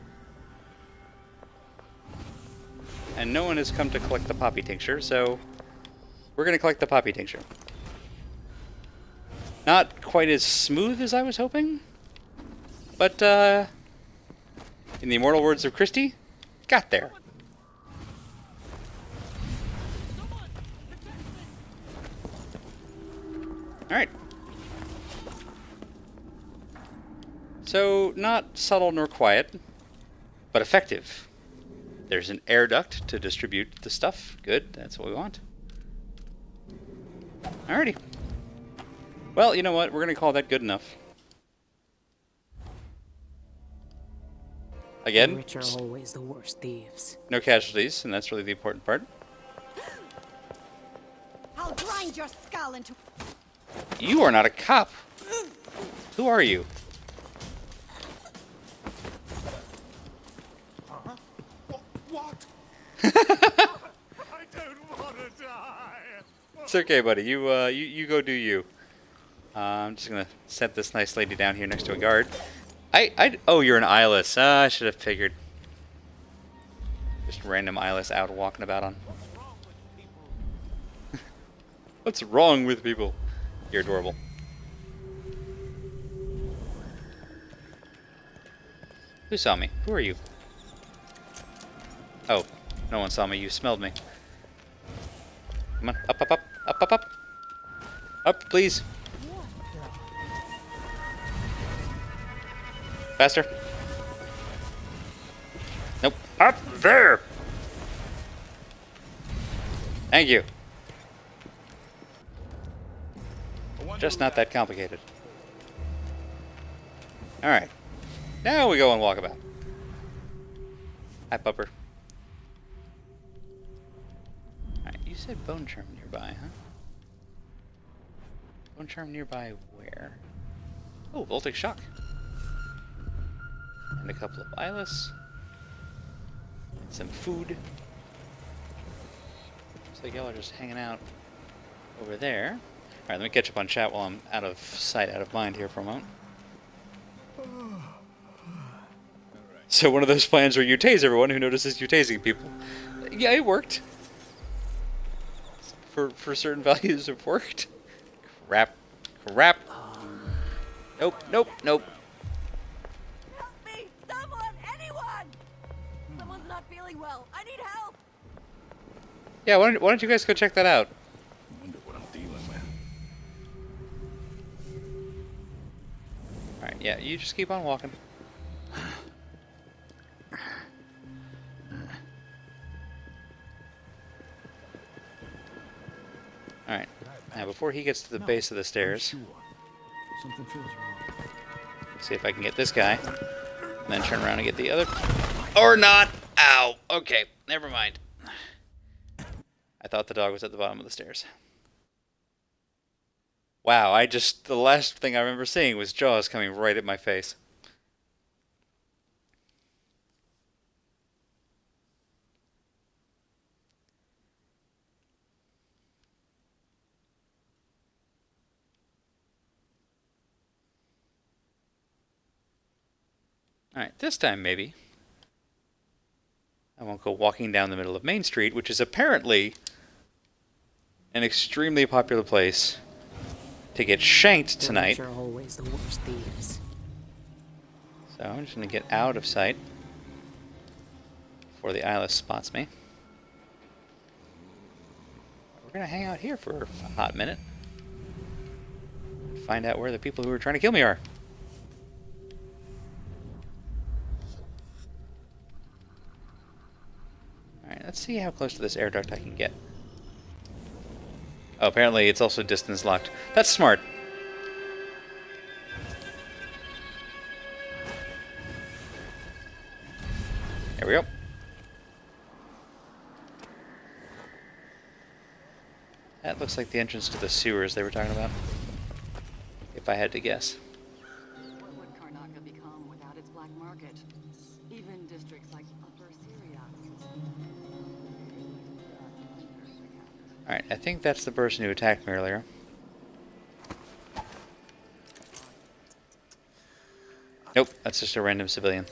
And no one has come to collect the poppy tincture, so we're going to collect the poppy tincture. Not quite as smooth as I was hoping, but in the immortal words of Christie, got there. Alright. So, not subtle nor quiet, but effective. There's an air duct to distribute the stuff. Good, that's what we want. Alrighty. Well, you know what? We're going to call that good enough. Again, The rich are always the worst thieves. no casualties, and that's really the important part. I'll grind your skull into... You are not a cop. Who are you? What? I don't want to die. It's okay, buddy. You go do you. I'm just gonna set this nice lady down here next to a guard. Oh, you're an eyeless. I should have figured. Just random eyeless out walking about on. What's wrong with people? You're adorable. Who saw me? Who are you? Oh, no one saw me. You smelled me. Come on, up, up, up, up, up, up. Up, please. What Faster. Nope. Up there! Thank you. Just not that complicated. Alright. Now we go on walkabout. Hi, Pupper. Alright, you said bone charm nearby, huh? Bone charm nearby where? Oh, voltic shock. And a couple of eyeless. And some food. Looks like y'all are just hanging out over there. Alright, let me catch up on chat while I'm out of sight, out of mind here for a moment. So one of those plans where you tase everyone who notices you tasing people. Yeah, it worked. For certain values, it worked. Crap. Crap. Nope, nope, nope. Help me! Someone! Anyone! Someone's not feeling well. I need help! Yeah, why don't you guys go check that out? I wonder what I'm dealing with. Alright, yeah, you just keep on walking. Alright, now before he gets to the base of the stairs, Something feels wrong. see if I can get this guy, and then turn around and get the other. Or not! Ow! Okay, never mind. I thought the dog was at the bottom of the stairs. Wow, the last thing I remember seeing was Jaws coming right at my face. Alright, this time maybe I won't go walking down the middle of Main Street, which is apparently an extremely popular place to get shanked tonight. They're always the worst thieves. So I'm just going to get out of sight before the eyeless spots me. We're going to hang out here for a hot minute. Find out where the people who are trying to kill me are. Alright, let's see how close to this air duct I can get. Oh, apparently it's also distance locked. That's smart. There we go. That looks like the entrance to the sewers they were talking about. If I had to guess. What would Karnaca become without its black market? Even districts like Upper Syria. Alright, I think that's the person who attacked me earlier. Nope, that's just a random civilian.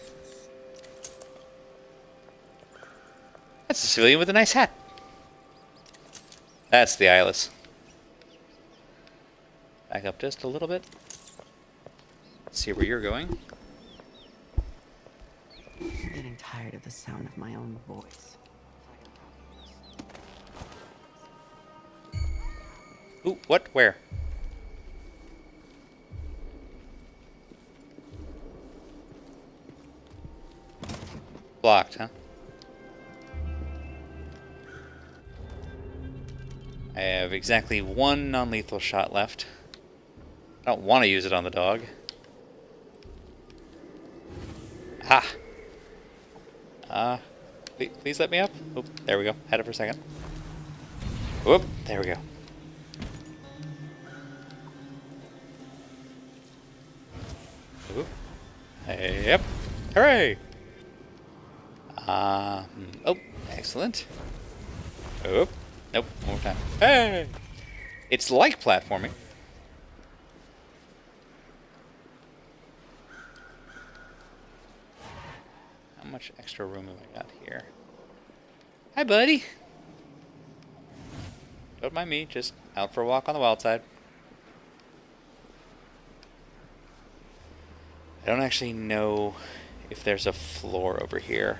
That's a civilian with a nice hat. That's the eyeless. Back up just a little bit. Let's see where you're going. I'm getting tired of the sound of my own voice. Ooh, what? Where? Blocked, huh? I have exactly one non-lethal shot left. I don't want to use it on the dog. Ha! Please let me up. Oop, there we go. Had it for a second. Whoop, there we go. Oop. Yep. Hooray! Oh, excellent. Oop. Nope, one more time. Hey! It's like platforming. How much extra room have I got here? Hi, buddy! Don't mind me, just out for a walk on the wild side. I don't actually know if there's a floor over here.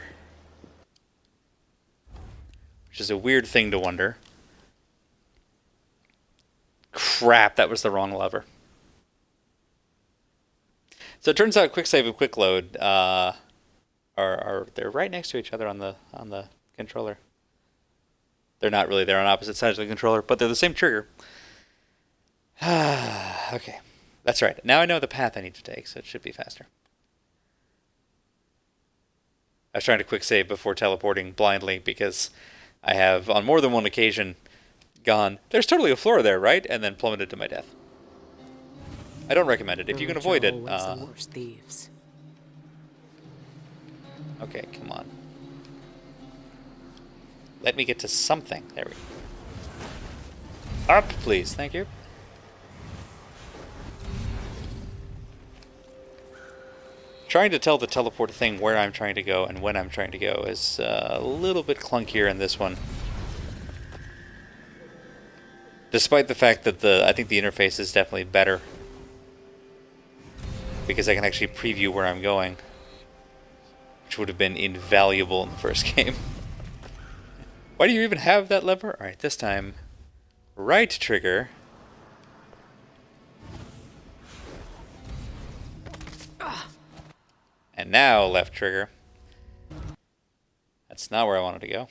Which is a weird thing to wonder. Crap, that was the wrong lever. So it turns out quick save and quick load are they're right next to each other on the controller. They're not really. They're on opposite sides of the controller, but they're the same trigger. Okay, that's right. Now I know the path I need to take, so it should be faster. I was trying to quick save before teleporting blindly because I have, on more than one occasion, gone, there's totally a floor there, right? And then plummeted to my death. I don't recommend it. If you can avoid it, the worst thieves. Okay, come on. Let me get to something. There we go. Up, please. Thank you. Trying to tell the teleport thing where I'm trying to go and when I'm trying to go is a little bit clunkier in this one. Despite the fact that I think the interface is definitely better. Because I can actually preview where I'm going. Which would have been invaluable in the first game. Why do you even have that lever? Alright, this time, right trigger. And now left trigger. That's not where I wanted to go.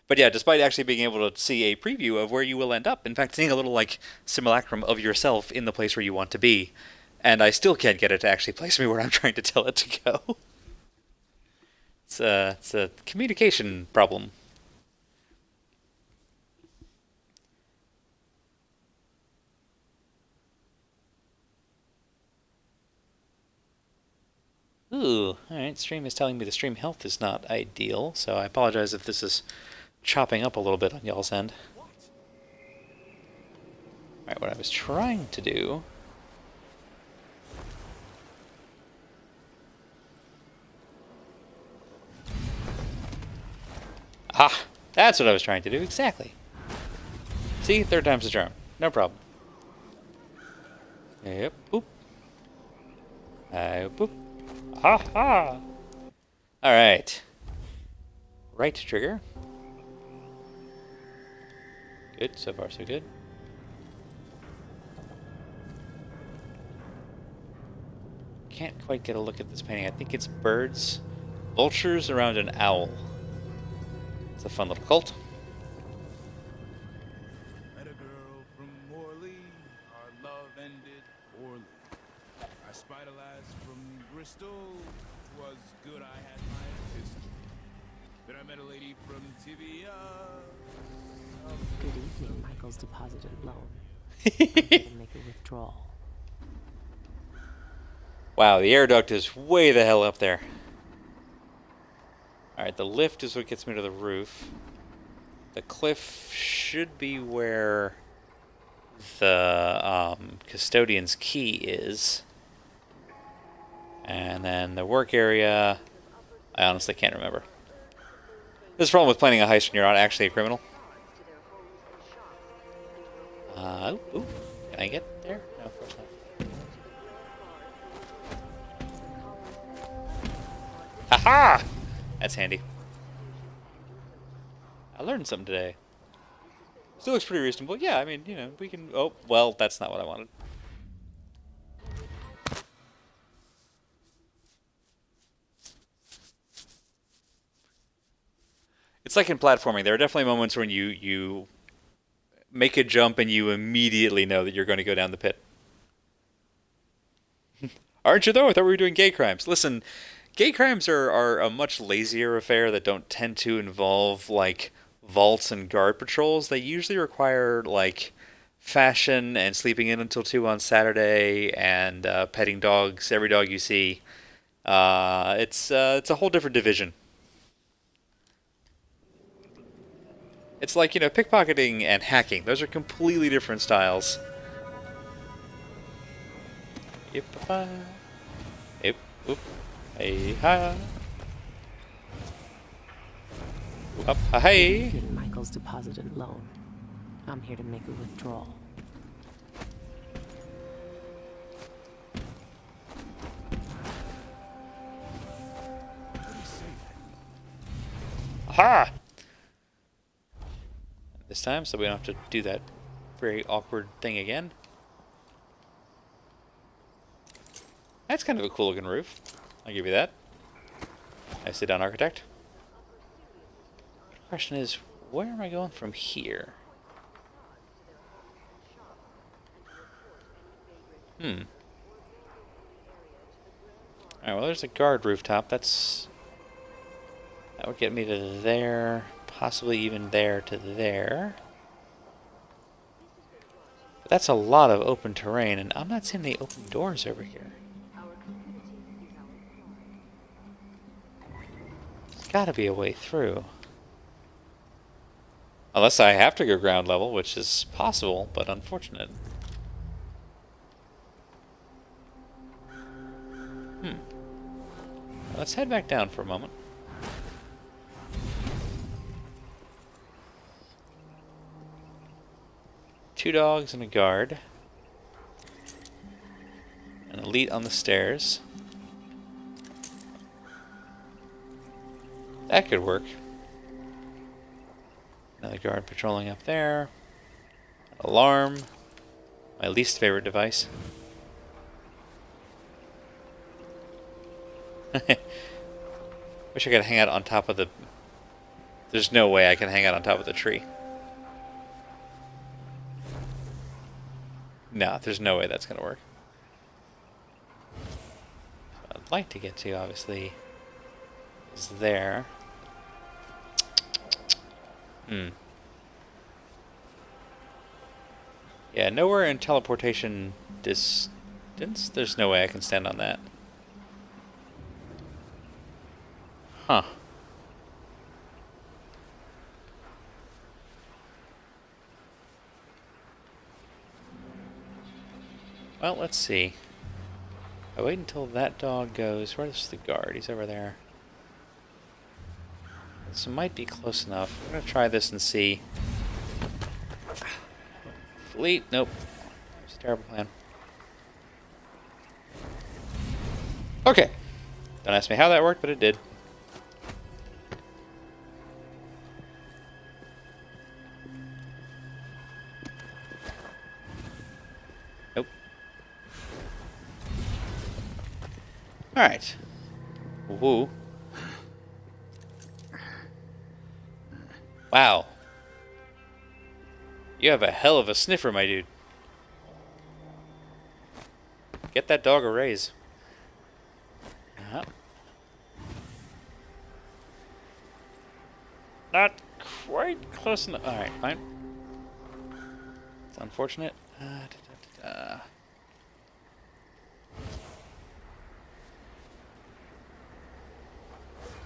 But yeah, despite actually being able to see a preview of where you will end up, in fact, seeing a little like simulacrum of yourself in the place where you want to be, and I still can't get it to actually place me where I'm trying to tell it to go. It's a communication problem. Ooh, alright, stream is telling me the stream health is not ideal, so I apologize if this is chopping up a little bit on y'all's end. Alright, what I was trying to do... Ah! That's what I was trying to do, exactly. See? Third time's the charm. No problem. Yep, boop. Boop. Ha ha! Alright. Right trigger. Good, so far so good. Can't quite get a look at this painting. I think it's birds, vultures around an owl. It's a fun little cult. Met a girl from Morley, our love ended poorly. I spied a lass from Bristol, was good I had my pistol. Then I met a lady from Tivia. Good evening, Michael's deposited loan. I'm here to make a withdrawal. Wow, the air duct is way the hell up there. Alright, the lift is what gets me to the roof. The cliff should be where the custodian's key is. And then the work area, I honestly can't remember. This is the problem with planning a heist when you're not actually a criminal. Ooh, can I get there? No, of course not. Haha! That's handy. I learned something today. Still looks pretty reasonable. Yeah, I mean, you know, we can... Oh, well, that's not what I wanted. It's like in platforming. There are definitely moments when you make a jump and you immediately know that you're going to go down the pit. Aren't you, though? I thought we were doing gay crimes. Listen... Gay crimes are a much lazier affair that don't tend to involve, like, vaults and guard patrols. They usually require, like, fashion and sleeping in until 2 on Saturday and petting dogs, every dog you see. It's a whole different division. It's like, you know, pickpocketing and hacking. Those are completely different styles. Yep. Yep. Oop. Hey, ha. Up, hey. Michael's deposited loan. I'm here to make a withdrawal. Aha! This time, so we don't have to do that very awkward thing again. That's kind of a cool looking roof. I'll give you that. Nicely done, architect. The question is, where am I going from here? Alright, well there's a guard rooftop. That would get me to there, possibly even there to there. But that's a lot of open terrain, and I'm not seeing any open doors over here. There's gotta be a way through. Unless I have to go ground level, which is possible, but unfortunate. Let's head back down for a moment. Two dogs and a guard. An elite on the stairs. That could work. Another guard patrolling up there. Alarm. My least favorite device. Wish I could hang out on top of the... There's no way I can hang out on top of the tree. No, there's no way that's gonna work. What I'd like to get to, obviously, is there. Yeah, nowhere in teleportation distance. There's no way I can stand on that. Huh. Well, let's see. I wait until that dog goes. Where's the guard? He's over there. This might be close enough. I'm gonna try this and see. Fleet. Nope. It's a terrible plan. Okay. Don't ask me how that worked, but it did. Alright. Woo. Wow. You have a hell of a sniffer, my dude. Get that dog a raise. Not quite close enough. Alright, fine. It's unfortunate.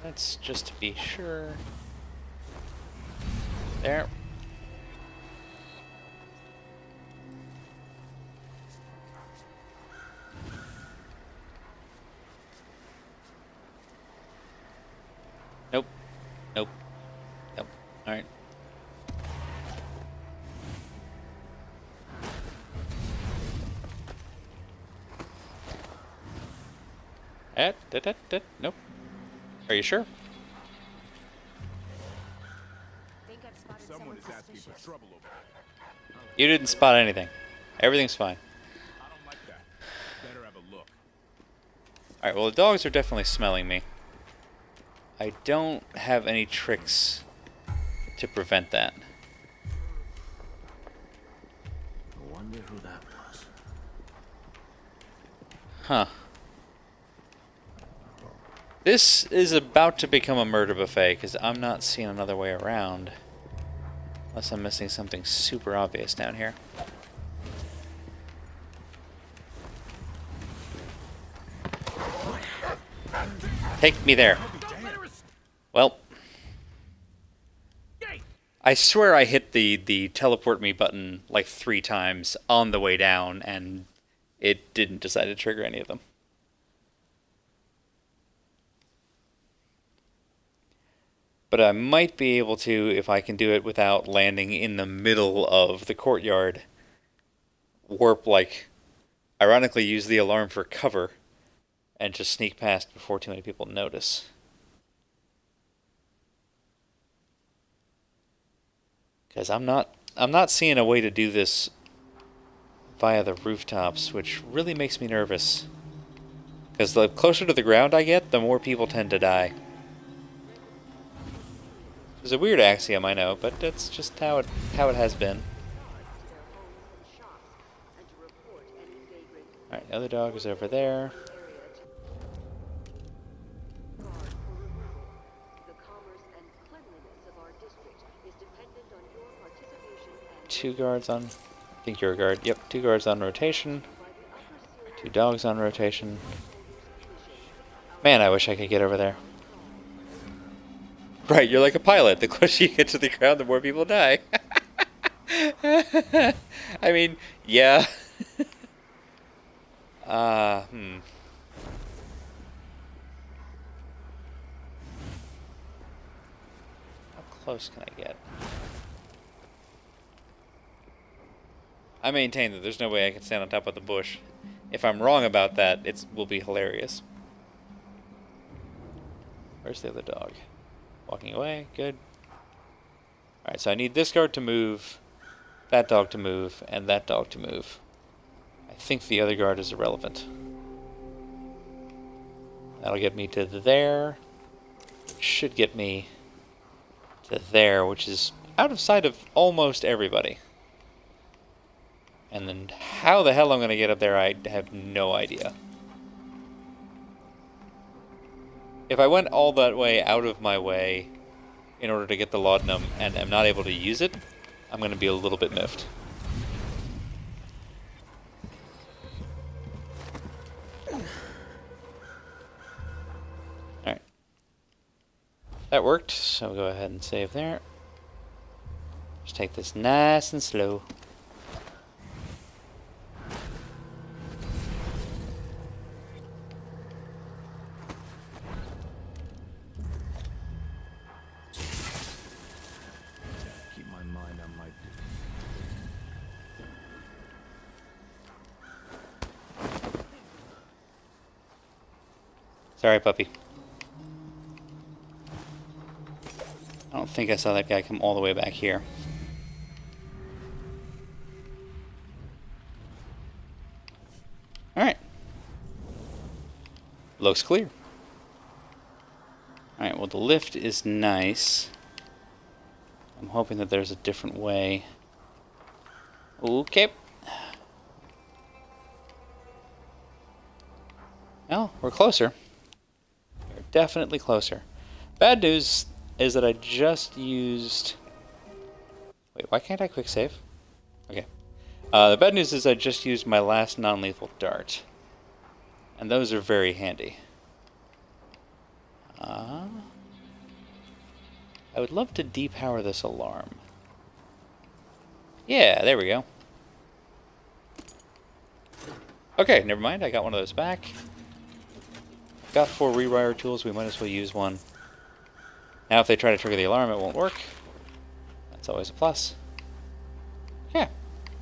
Let's just to be sure. There. Nope. Nope. Nope. Alright. Nope. Are you sure? Someone is asking for trouble over there. You didn't spot anything. Everything's fine. I don't like that. Better have a look. Alright, well the dogs are definitely smelling me. I don't have any tricks to prevent that. I wonder who that was. Huh. This is about to become a murder buffet, because I'm not seeing another way around. Unless I'm missing something super obvious down here. Take me there. Well. I swear I hit the teleport me button like 3 times on the way down, and it didn't decide to trigger any of them. But I might be able to, if I can do it without landing in the middle of the courtyard, warp, like, ironically use the alarm for cover, and just sneak past before too many people notice. Because I'm not seeing a way to do this via the rooftops, which really makes me nervous. Because the closer to the ground I get, the more people tend to die. It's a weird axiom, I know, but that's just how it has been. Alright, the other dog is over there. Two guards on... I think you're a guard. Yep, 2 guards on rotation. 2 dogs on rotation. Man, I wish I could get over there. Right, you're like a pilot. The closer you get to the ground, the more people die. I mean, yeah. How close can I get? I maintain that there's no way I can stand on top of the bush. If I'm wrong about that, it will be hilarious. Where's the other dog? Walking away. Good. Alright, so I need this guard to move, that dog to move, and that dog to move. I think the other guard is irrelevant. That'll get me to there. Should get me to there, which is out of sight of almost everybody. And then how the hell I'm going to get up there, I have no idea. If I went all that way out of my way in order to get the laudanum and am not able to use it, I'm going to be a little bit miffed. Alright. That worked, so we'll go ahead and save there. Just take this nice and slow. Sorry, puppy. I don't think I saw that guy come all the way back here. Alright. Looks clear. Alright, well the lift is nice. I'm hoping that there's a different way. Okay. Well, we're closer. Definitely closer. Bad news is that I just used... Wait, why can't I quick save? Okay. The bad news is I just used my last non-lethal dart. And those are very handy. I would love to depower this alarm. Yeah, there we go. Okay, never mind. I got one of those back. Got 4 rewire tools, we might as well use one. Now if they try to trigger the alarm, it won't work. That's always a plus. Yeah.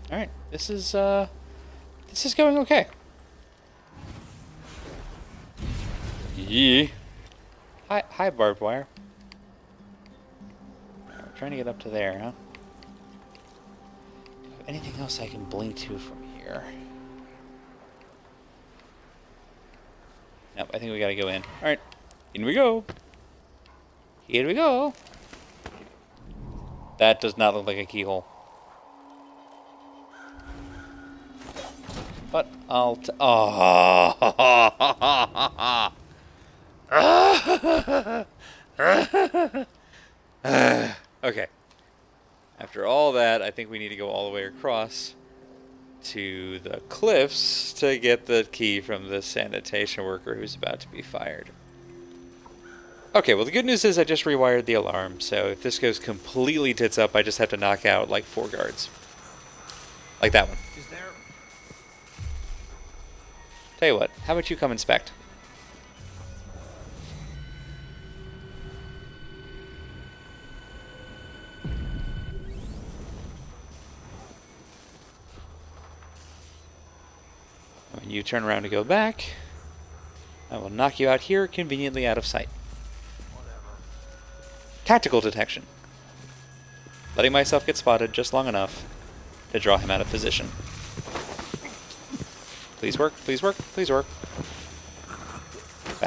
Alright, this is going okay. Yeah. Hi barbed wire. Right, we're trying to get up to there, huh? Do I have anything else I can blink to from here? Nope, I think we gotta go in. Alright, in we go. Here we go. That does not look like a keyhole. But I'll okay. After all that, I think we need to go all the way across to the cliffs to get the key from the sanitation worker who's about to be fired. Okay, well the good news is I just rewired the alarm, so if this goes completely tits up, I just have to knock out like 4 guards. Like that one. Is there... Tell you what, how about you come inspect? When you turn around to go back, I will knock you out here, conveniently out of sight. Tactical detection. Letting myself get spotted just long enough to draw him out of position. Please work, please work, please work.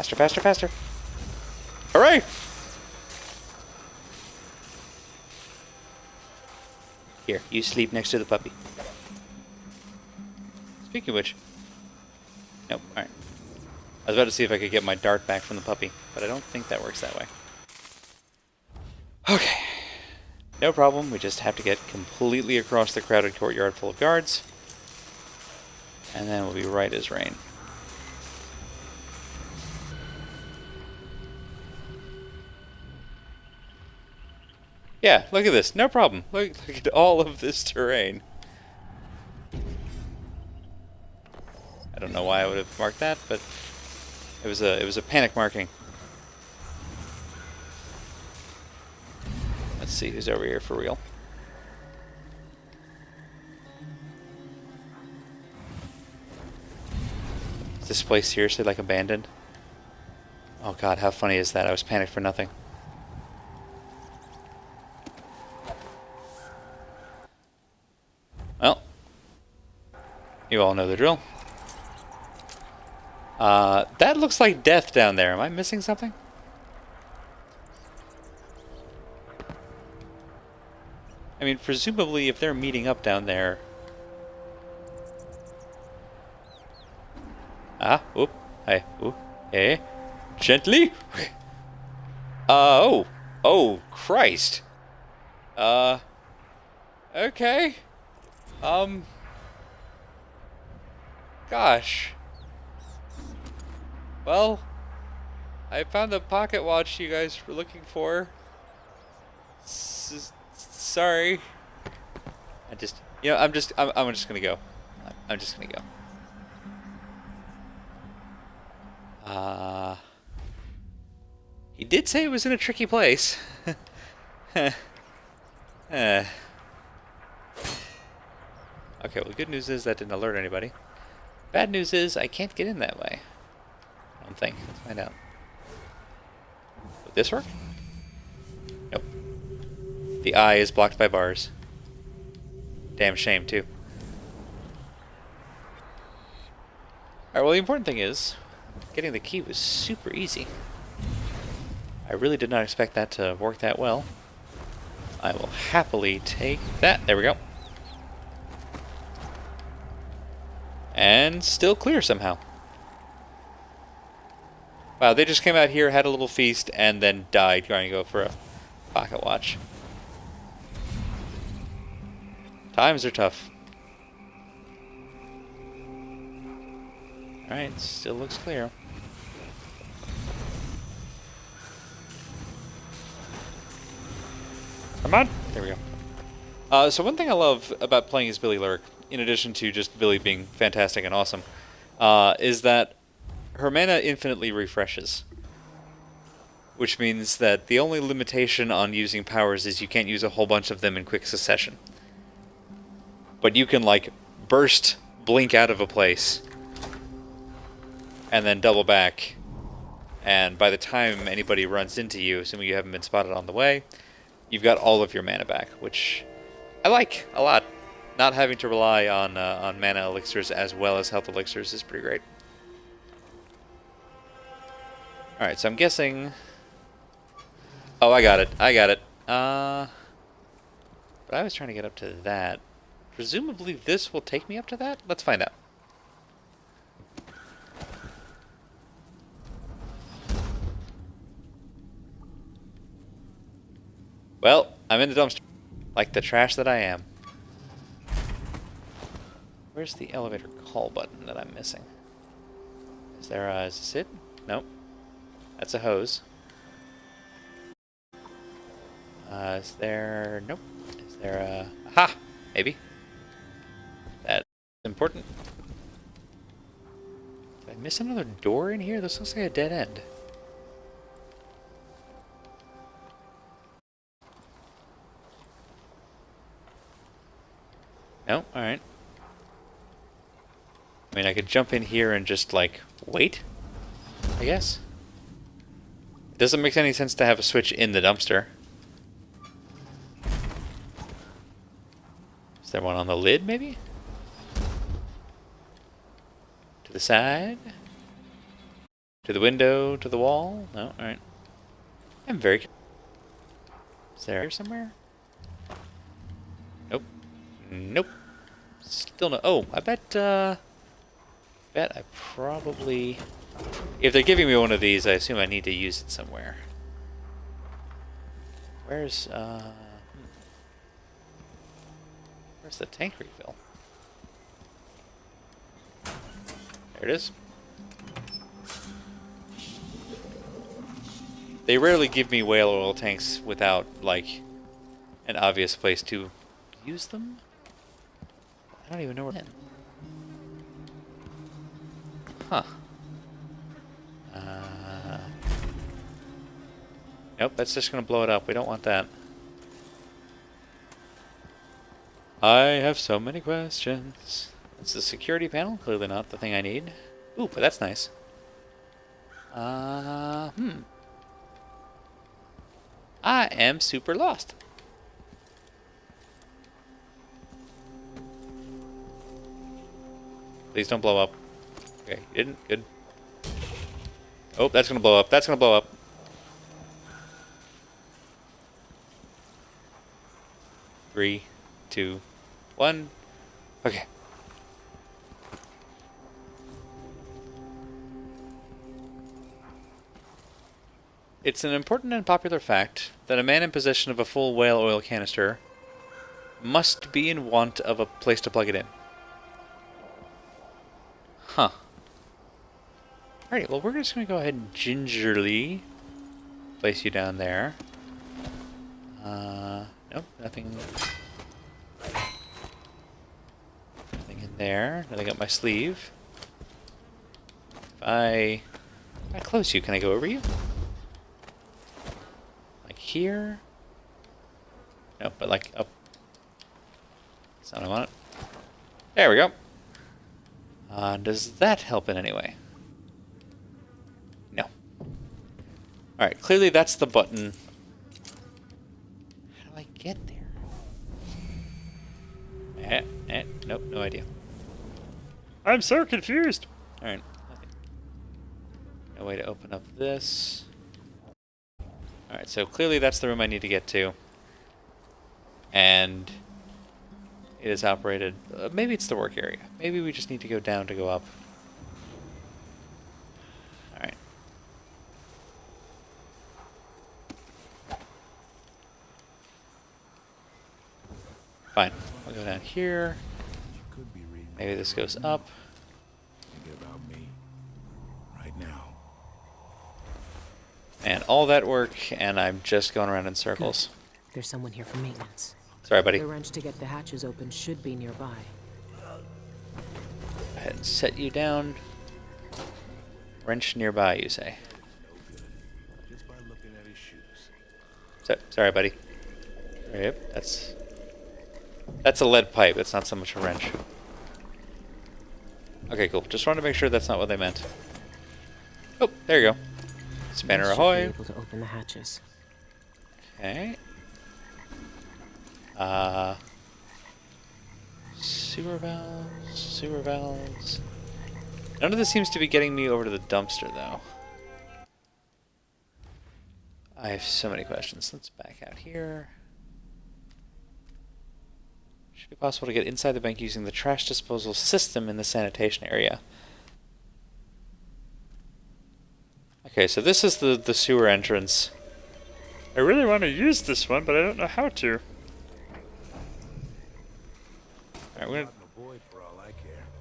Faster, faster, faster. Hooray! Here, you sleep next to the puppy. Speaking of which... Nope, alright. I was about to see if I could get my dart back from the puppy, but I don't think that works that way. Okay. No problem, we just have to get completely across the crowded courtyard full of guards. And then we'll be right as rain. Yeah, look at this. No problem. Look at all of this terrain. I don't know why I would have marked that, but it was a panic marking. Let's see who's over here for real. Is this place seriously like abandoned? Oh god, how funny is that? I was panicked for nothing. Well, you all know the drill. That looks like death down there. Am I missing something? I mean, presumably if they're meeting up down there... Ah, oop, hey, oop, hey, gently. Oh, Christ. Okay. Gosh. Well, I found the pocket watch you guys were looking for. Sorry. I'm just gonna go. I'm just gonna go. He did say it was in a tricky place. Okay, well, the good news is that didn't alert anybody. Bad news is I can't get in that way. I don't think. Let's find out. Would this work? Nope. The eye is blocked by bars. Damn shame, too. Alright, well, the important thing is, getting the key was super easy. I really did not expect that to work that well. I will happily take that. There we go. And still clear somehow. Wow, they just came out here, had a little feast, and then died trying to go for a pocket watch. Times are tough. Alright, still looks clear. Come on! There we go. So one thing I love about playing as Billy Lurk, in addition to just Billy being fantastic and awesome, is that her mana infinitely refreshes. Which means that the only limitation on using powers is you can't use a whole bunch of them in quick succession. But you can, like, burst, blink out of a place, and then double back. And by the time anybody runs into you, assuming you haven't been spotted on the way, you've got all of your mana back, which I like a lot. Not having to rely on mana elixirs as well as health elixirs is pretty great. Alright, so I'm guessing... Oh, I got it. But I was trying to get up to that. Presumably this will take me up to that? Let's find out. Well, I'm in the dumpster. Like the trash that I am. Where's the elevator call button that I'm missing? Is this it? Nope. That's a hose. Is there... Nope. Is there a... Aha! Maybe. That's important. Did I miss another door in here? This looks like a dead end. No? Alright. I mean, I could jump in here and just, like, wait, I guess. It doesn't make any sense to have a switch in the dumpster. Is there one on the lid, maybe? To the side? To the window, to the wall? No, alright. I'm very curious. Is there here somewhere? Nope. Nope. Still no. Oh, I bet I probably... If they're giving me one of these, I assume I need to use it somewhere. Where's the tank refill? There it is. They rarely give me whale oil tanks without, like, an obvious place to use them. I don't even know where they're in. Huh. Nope, that's just gonna blow it up. We don't want that. I have so many questions. It's the security panel. Clearly not the thing I need. Ooh, but that's nice. I am super lost. Please don't blow up. Okay, you didn't. Good. Oh, that's gonna blow up. That's gonna blow up. Three, 2, 1. Okay. It's an important and popular fact that a man in possession of a full whale oil canister must be in want of a place to plug it in. Huh. Alright, well, we're just going to go ahead and gingerly place you down there. Nope, nothing. Nothing in there. Nothing up my sleeve. If I close you, can I go over you? Like here? No, but like up. That's not what I want. There we go. Does that help in any way? No. Alright, clearly that's the button. How do I get there? Nope, no idea. I'm so confused! Alright, nothing. No way to open up this. Alright, so clearly that's the room I need to get to. And it is operated... maybe it's the work area. Maybe we just need to go down to go up. Alright. Fine. I'll go down here. Maybe this goes up. Think about me right now. And all that work, and I'm just going around in circles. Good. There's someone here for maintenance. Sorry, buddy. The wrench to get the hatches open should be nearby. Go ahead and set you down. Wrench nearby, you say? Just by looking at his shoes. Sorry, buddy. Yep, that's a lead pipe. That's not so much a wrench. Okay, cool. Just wanted to make sure that's not what they meant. Oh, there you go. Spanner ahoy. Should be able to open the hatches. Okay. Sewer valves. None of this seems to be getting me over to the dumpster, though. I have so many questions. Let's back out here. Should be possible to get inside the bank using the trash disposal system in the sanitation area. Okay, so this is the sewer entrance. I really want to use this one, but I don't know how to. Alright, we're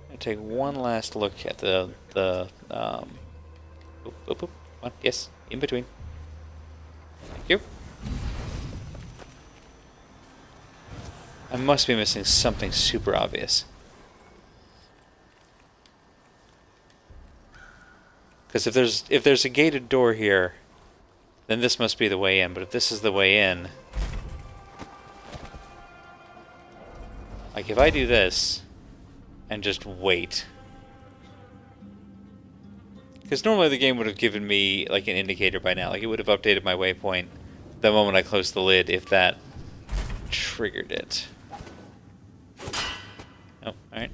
gonna take one last look at the oop, oop. Come on, yes, in between. Thank you. I must be missing something super obvious. Because if there's a gated door here, then this must be the way in. But if this is the way in, like if I do this and just wait, because normally the game would have given me like an indicator by now, like it would have updated my waypoint the moment I closed the lid if that triggered it. Oh, alright.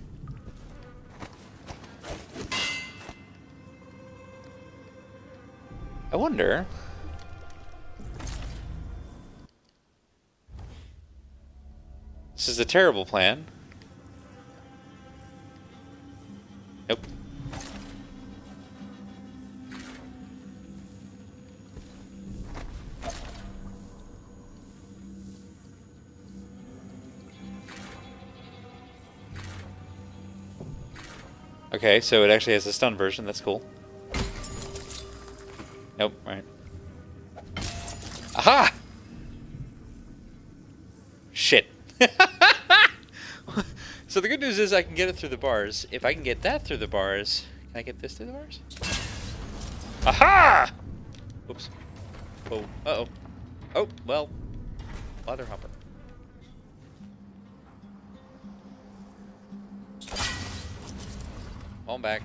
I wonder... This is a terrible plan. Nope. Okay, so it actually has a stun version. That's cool. Nope, right. Aha! Shit. So the good news is I can get it through the bars. If I can get that through the bars... Can I get this through the bars? Aha! Oops. Oh, uh-oh. Oh, well. Leather hopper. Fall back.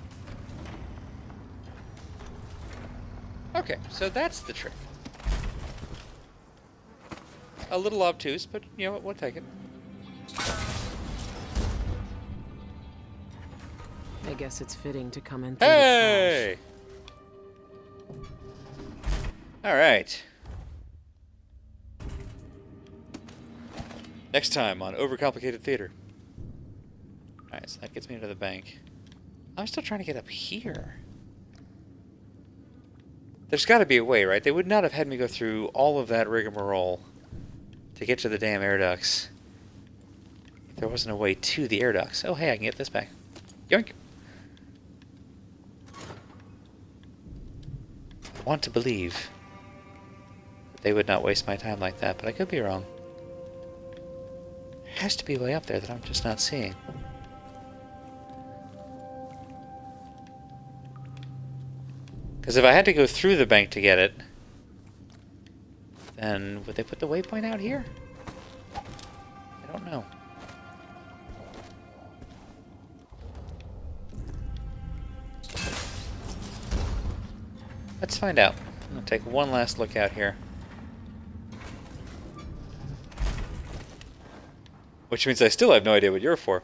Okay, so that's the trick. A little obtuse, but you know what, we'll take it. I guess it's fitting to come in through Hey! Alright. Next time on Overcomplicated Theater. Alright, so that gets me to the bank. I'm still trying to get up here. There's got to be a way, right? They would not have had me go through all of that rigmarole to get to the damn air ducts if there wasn't a way to the air ducts. Oh, hey, I can get this back. Yoink! I want to believe that they would not waste my time like that, but I could be wrong. There has to be a way up there that I'm just not seeing. Because if I had to go through the bank to get it, then would they put the waypoint out here? I don't know. Let's find out. I'm going to take one last look out here. Which means I still have no idea what you're for.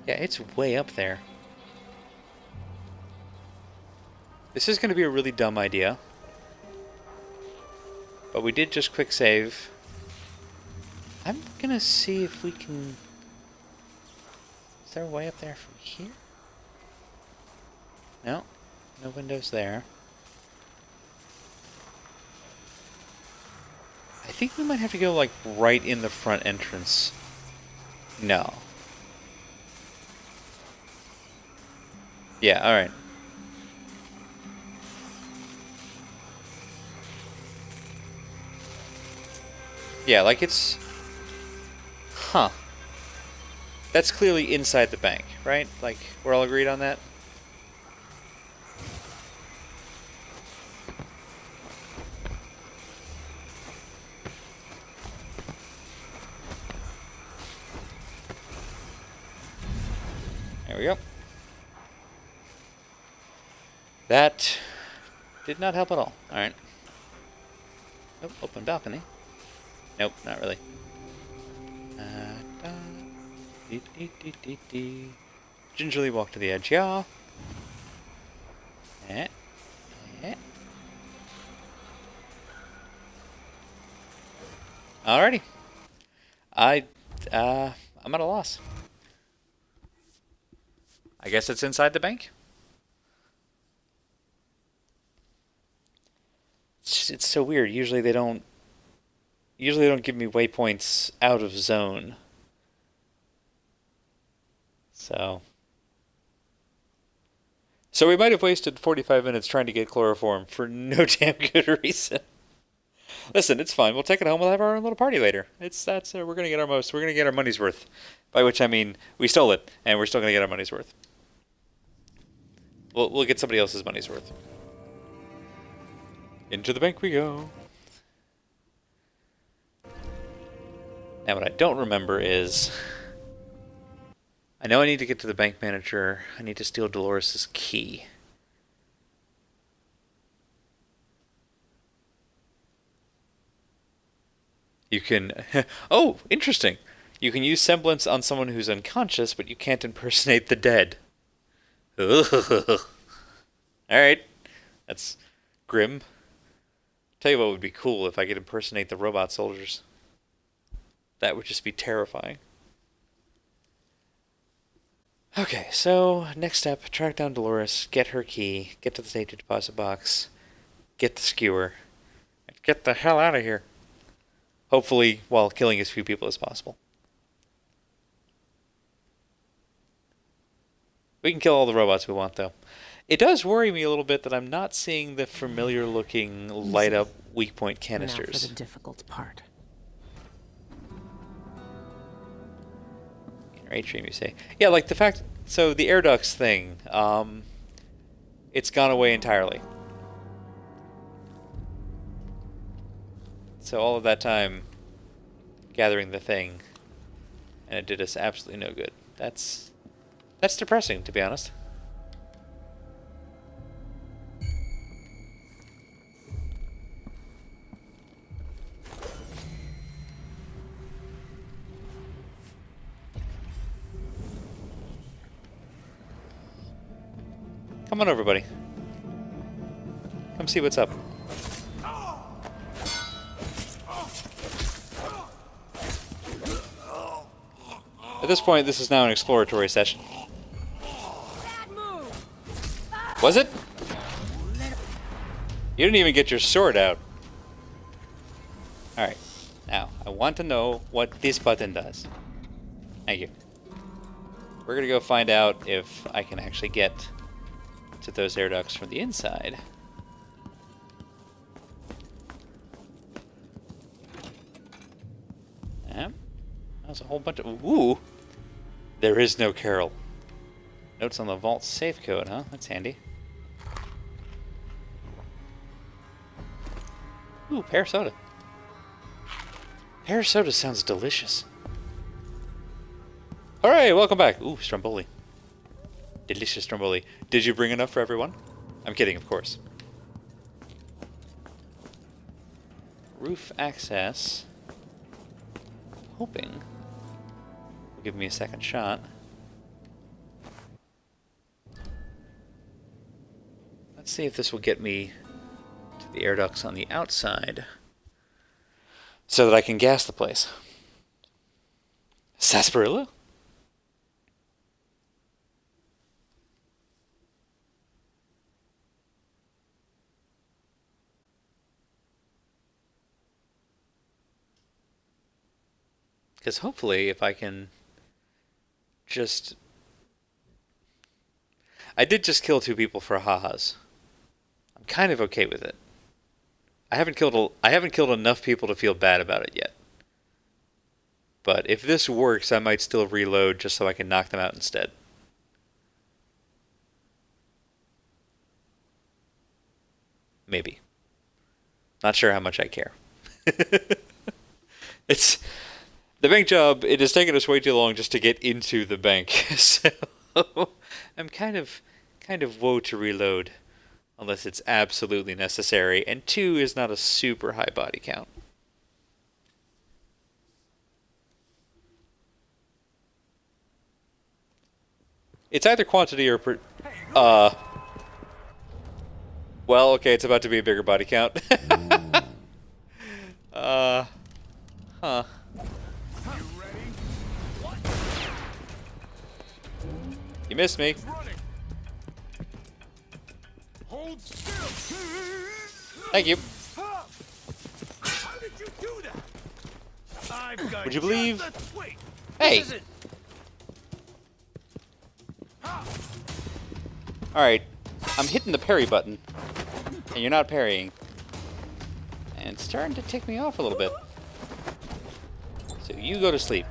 Yeah, it's way up there. This is going to be a really dumb idea. But we did just quick save. I'm going to see if we can... Is there a way up there from here? No. No windows there. I think we might have to go, like, right in the front entrance. No. Yeah, alright. Yeah, like it's... Huh. That's clearly inside the bank, right? Like, we're all agreed on that? There we go. That did not help at all. Alright. Oh, open balcony. Nope, not really. Gingerly walk to the edge, yeah. Alrighty. I'm at a loss. I guess it's inside the bank? It's so weird. Usually they don't give me waypoints out of zone. So we might have wasted 45 minutes trying to get chloroform for no damn good reason. Listen, it's fine. We'll take it home. We'll have our own little party later. We're gonna get our money's worth. By which I mean we stole it, and we're still gonna get our money's worth. We'll get somebody else's money's worth. Into the bank we go. Now what I don't remember is... I know I need to get to the bank manager. I need to steal Dolores' key. You can... Oh, interesting. You can use semblance on someone who's unconscious, but you can't impersonate the dead. Ugh. Alright. That's grim. Tell you what would be cool if I could impersonate the robot soldiers. That would just be terrifying. Okay, so next step, track down Dolores, get her key, get to the safety deposit box, get the skewer, and get the hell out of here. Hopefully, while killing as few people as possible. We can kill all the robots we want, though. It does worry me a little bit that I'm not seeing the familiar-looking light-up weak point canisters. Now for the difficult part. Inner atrium, you say? Yeah, like the fact... So, the air ducts thing, it's gone away entirely. So all of that time gathering the thing, and it did us absolutely no good. That's depressing, to be honest. Come on over, buddy. Come see what's up. At this point, this is now an exploratory session. Was it? You didn't even get your sword out. Alright. Now, I want to know what this button does. Thank you. We're gonna go find out if I can actually get to those air ducts from the inside. Yeah. That's a whole bunch of... Ooh! There is no Carol. Notes on the vault safe code, huh? That's handy. Ooh, pear soda. Pear soda sounds delicious. Alright, welcome back. Ooh, Stromboli. Delicious Stromboli. Did you bring enough for everyone? I'm kidding, of course. Roof access. Hoping will give me a second shot. Let's see if this will get me to the air ducts on the outside so that I can gas the place. Sarsaparilla? Because hopefully, if I can just... I did just kill 2 people for ha-has. I'm kind of okay with it. I haven't killed enough people to feel bad about it yet. But if this works, I might still reload just so I can knock them out instead. Maybe. Not sure how much I care. It's... The bank job, it has taken us way too long just to get into the bank, so I'm kind of woe to reload, unless it's absolutely necessary, and 2 is not a super high body count. It's either quantity or well, okay, it's about to be a bigger body count. Huh. You missed me. Hold still. Thank you. How did you do that? I've got Would you believe? Wait. Hey. Alright. I'm hitting the parry button. And you're not parrying. And it's starting to tick me off a little bit. So you go to sleep.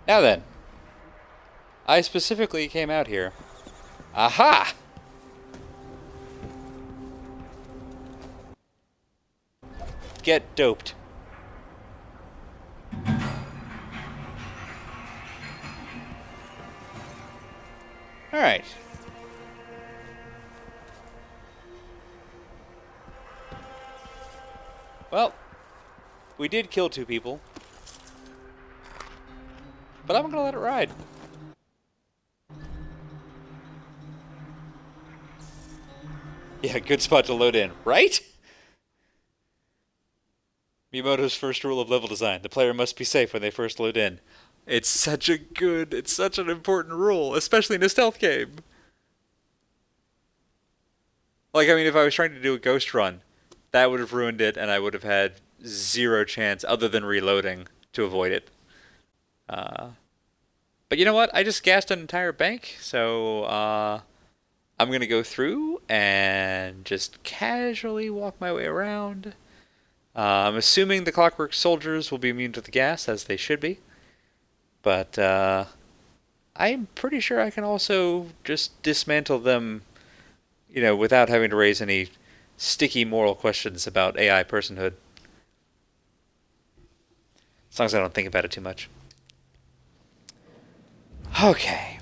Now then. I specifically came out here. Aha! Get doped. Alright. Well, we did kill 2 people. But I'm gonna let it ride. Yeah, good spot to load in, right? Miyamoto's first rule of level design: the player must be safe when they first load in. It's such an important rule, especially in a stealth game. Like, I mean, if I was trying to do a ghost run, that would have ruined it, and I would have had zero chance other than reloading to avoid it. But you know what? I just gassed an entire bank, so I'm going to go through and just casually walk my way around. I'm assuming the Clockwork Soldiers will be immune to the gas, as they should be. But I'm pretty sure I can also just dismantle them, you know, without having to raise any sticky moral questions about AI personhood. As long as I don't think about it too much. Okay.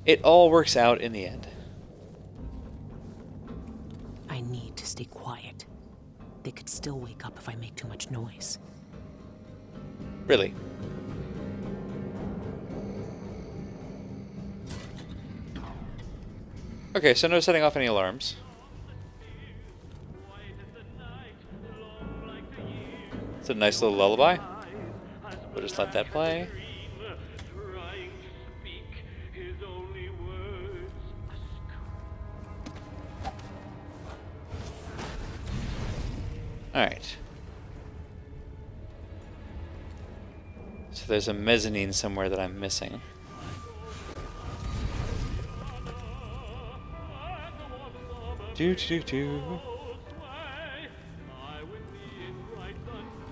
It all works out in the end. I need to stay quiet. They could still wake up if I make too much noise. Really? Okay, so no setting off any alarms. It's a nice little lullaby. We'll just let that play. Alright. So there's a mezzanine somewhere that I'm missing.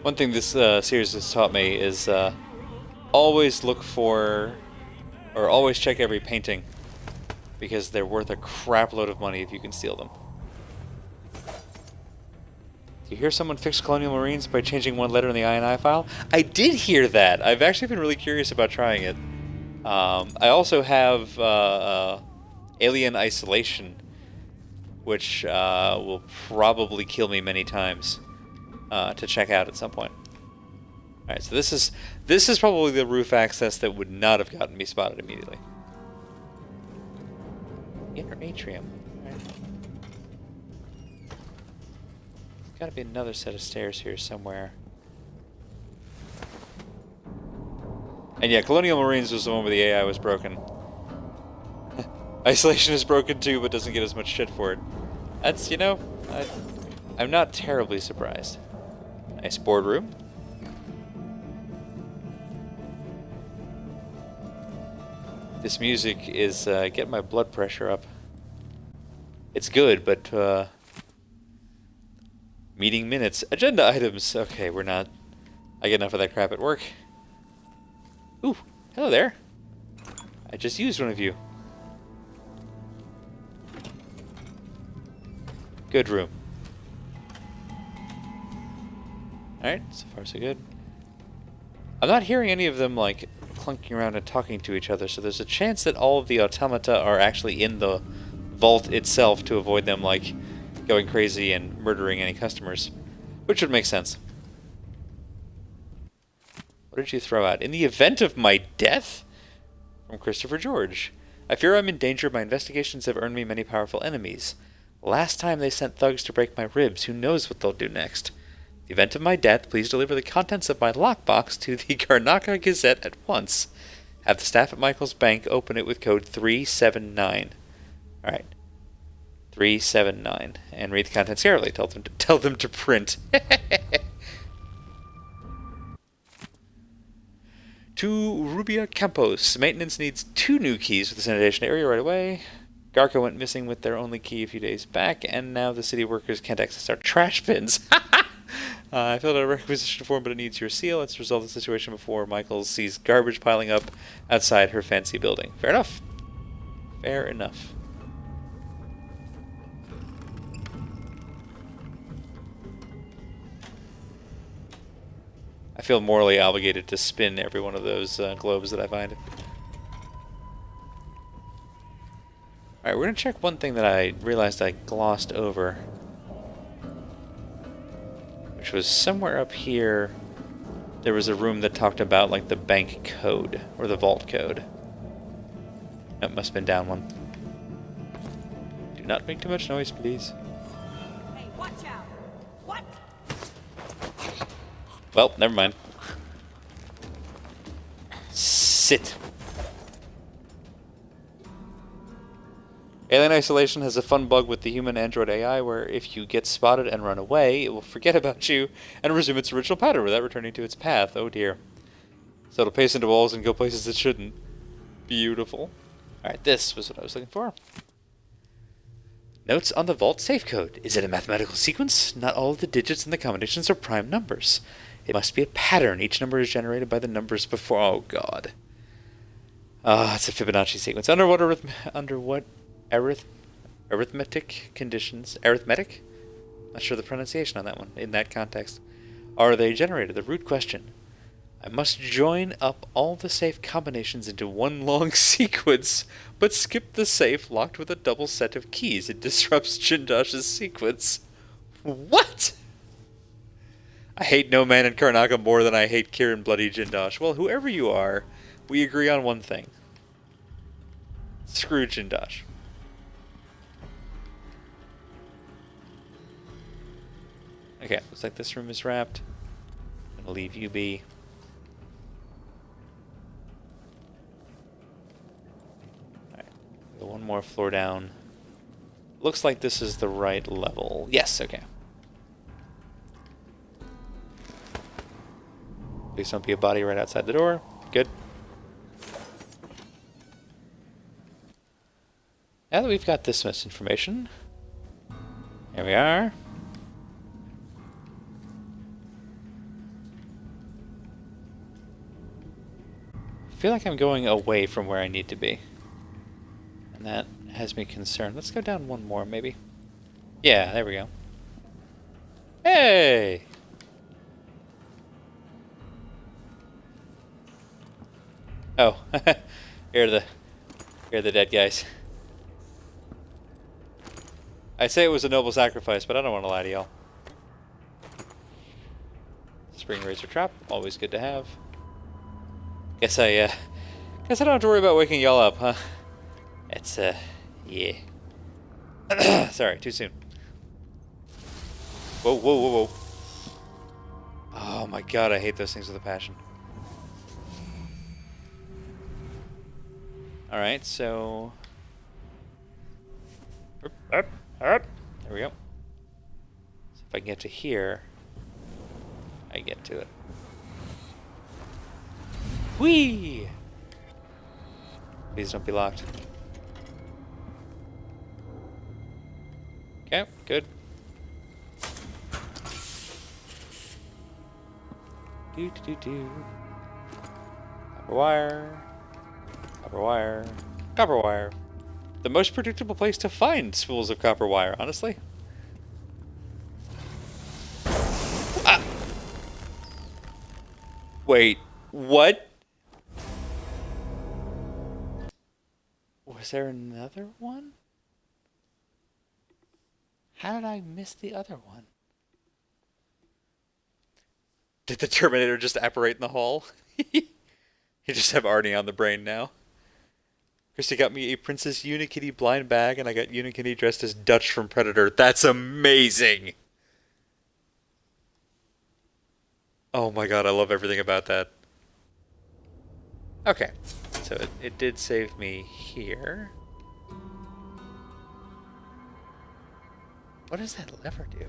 One thing this series has taught me is always look for, or always check every painting, because they're worth a crap load of money if you can steal them. Do you hear someone fix Colonial Marines by changing one letter in the INI file? I did hear that. I've actually been really curious about trying it. I also have Alien Isolation, which will probably kill me many times to check out at some point. Alright, so this is probably the roof access that would not have gotten me spotted immediately. Inner atrium. Right. There's gotta be another set of stairs here somewhere. And yeah, Colonial Marines was the one where the AI was broken. Isolation is broken too, but doesn't get as much shit for it. That's, you know, I'm not terribly surprised. Nice boardroom. This music is getting my blood pressure up. It's good, but meeting minutes. Agenda items. Okay, we're not... I get enough of that crap at work. Ooh, hello there. I just used one of you. Good room. Alright, so far so good. I'm not hearing any of them, like, clunking around and talking to each other, so there's a chance that all of the automata are actually in the vault itself to avoid them, like, going crazy and murdering any customers. Which would make sense. What did you throw out? In the event of my death? From Christopher George. I fear I'm in danger. My investigations have earned me many powerful enemies. Last time they sent thugs to break my ribs. Who knows what they'll do next? In the event of my death, please deliver the contents of my lockbox to the Karnacan Gazette at once. Have the staff at Michael's Bank open it with code 379. Alright. 379. And read the contents carefully. Tell them to print. To Rubia Campos. Maintenance needs 2 new keys for the sanitation area right away. Garco went missing with their only key a few days back, and now the city workers can't access our trash bins. I filled out a requisition form, but it needs your seal. Let's resolve the situation before Michael sees garbage piling up outside her fancy building. Fair enough. Fair enough. I feel morally obligated to spin every one of those globes that I find. Alright, we're going to check one thing that I realized I glossed over. Which was somewhere up here, there was a room that talked about, like, the bank code, or the vault code. That must have been down one. Do not make too much noise, please. Hey, watch out! What? Well, never mind. Sit. Alien Isolation has a fun bug with the human-android AI where if you get spotted and run away, it will forget about you and resume its original pattern without returning to its path. Oh dear. So it'll pace into walls and go places it shouldn't. Beautiful. Alright, this was what I was looking for. Notes on the vault safe code. Is it a mathematical sequence? Not all of the digits and the combinations are prime numbers. It must be a pattern. Each number is generated by the numbers before. Oh god. It's a Fibonacci sequence. Under what arithmetic conditions? Arithmetic? Not sure the pronunciation on that one. In that context, are they generated? The root question. I must join up all the safe combinations into one long sequence, but skip the safe locked with a double set of keys. It disrupts Jindosh's sequence. What? I hate No Man and Karnaca more than I hate Kieran Bloody Jindosh. Well, whoever you are, we agree on one thing. Screw Jindosh. Okay, looks like this room is wrapped. I'm gonna leave you be. Go one more floor down. Looks like this is the right level. Yes, okay. Please don't be a body right outside the door. Good. Now that we've got this much information, here we are. I feel like I'm going away from where I need to be. And that has me concerned. Let's go down one more, maybe. Yeah, there we go. Hey! Oh, here are the dead guys. I say it was a noble sacrifice, but I don't want to lie to y'all. Spring razor trap, always good to have. Guess I don't have to worry about waking y'all up, huh? It's, yeah. Sorry, too soon. Whoa, whoa, whoa, whoa. Oh my god, I hate those things with a passion. Alright, so... There we go. So if I can get to here, I get to it. Whee! Please don't be locked. Okay, good. Do. Copper wire. Copper wire. Copper wire. The most predictable place to find spools of copper wire, honestly. Ah! Wait, what? Was there another one? How did I miss the other one? Did the Terminator just apparate in the hall? You just have Arnie on the brain now. Christy got me a Princess Unikitty blind bag, and I got Unikitty dressed as Dutch from Predator. That's amazing! Oh my god, I love everything about that. Okay, so it did save me here. What does that lever do?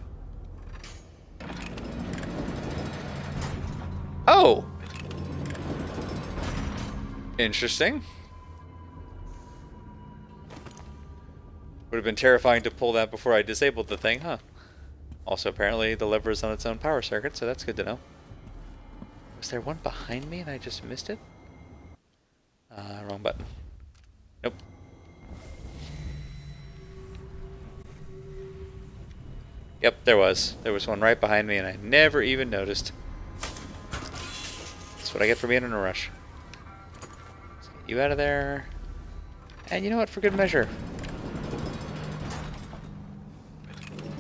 Oh! Interesting. Would have been terrifying to pull that before I disabled the thing, huh? Also, apparently, the lever is on its own power circuit, so that's good to know. Was there one behind me and I just missed it? Wrong button. Nope. Yep, there was. There was one right behind me and I never even noticed. That's what I get for being in a rush. Let's get you out of there. And you know what, for good measure.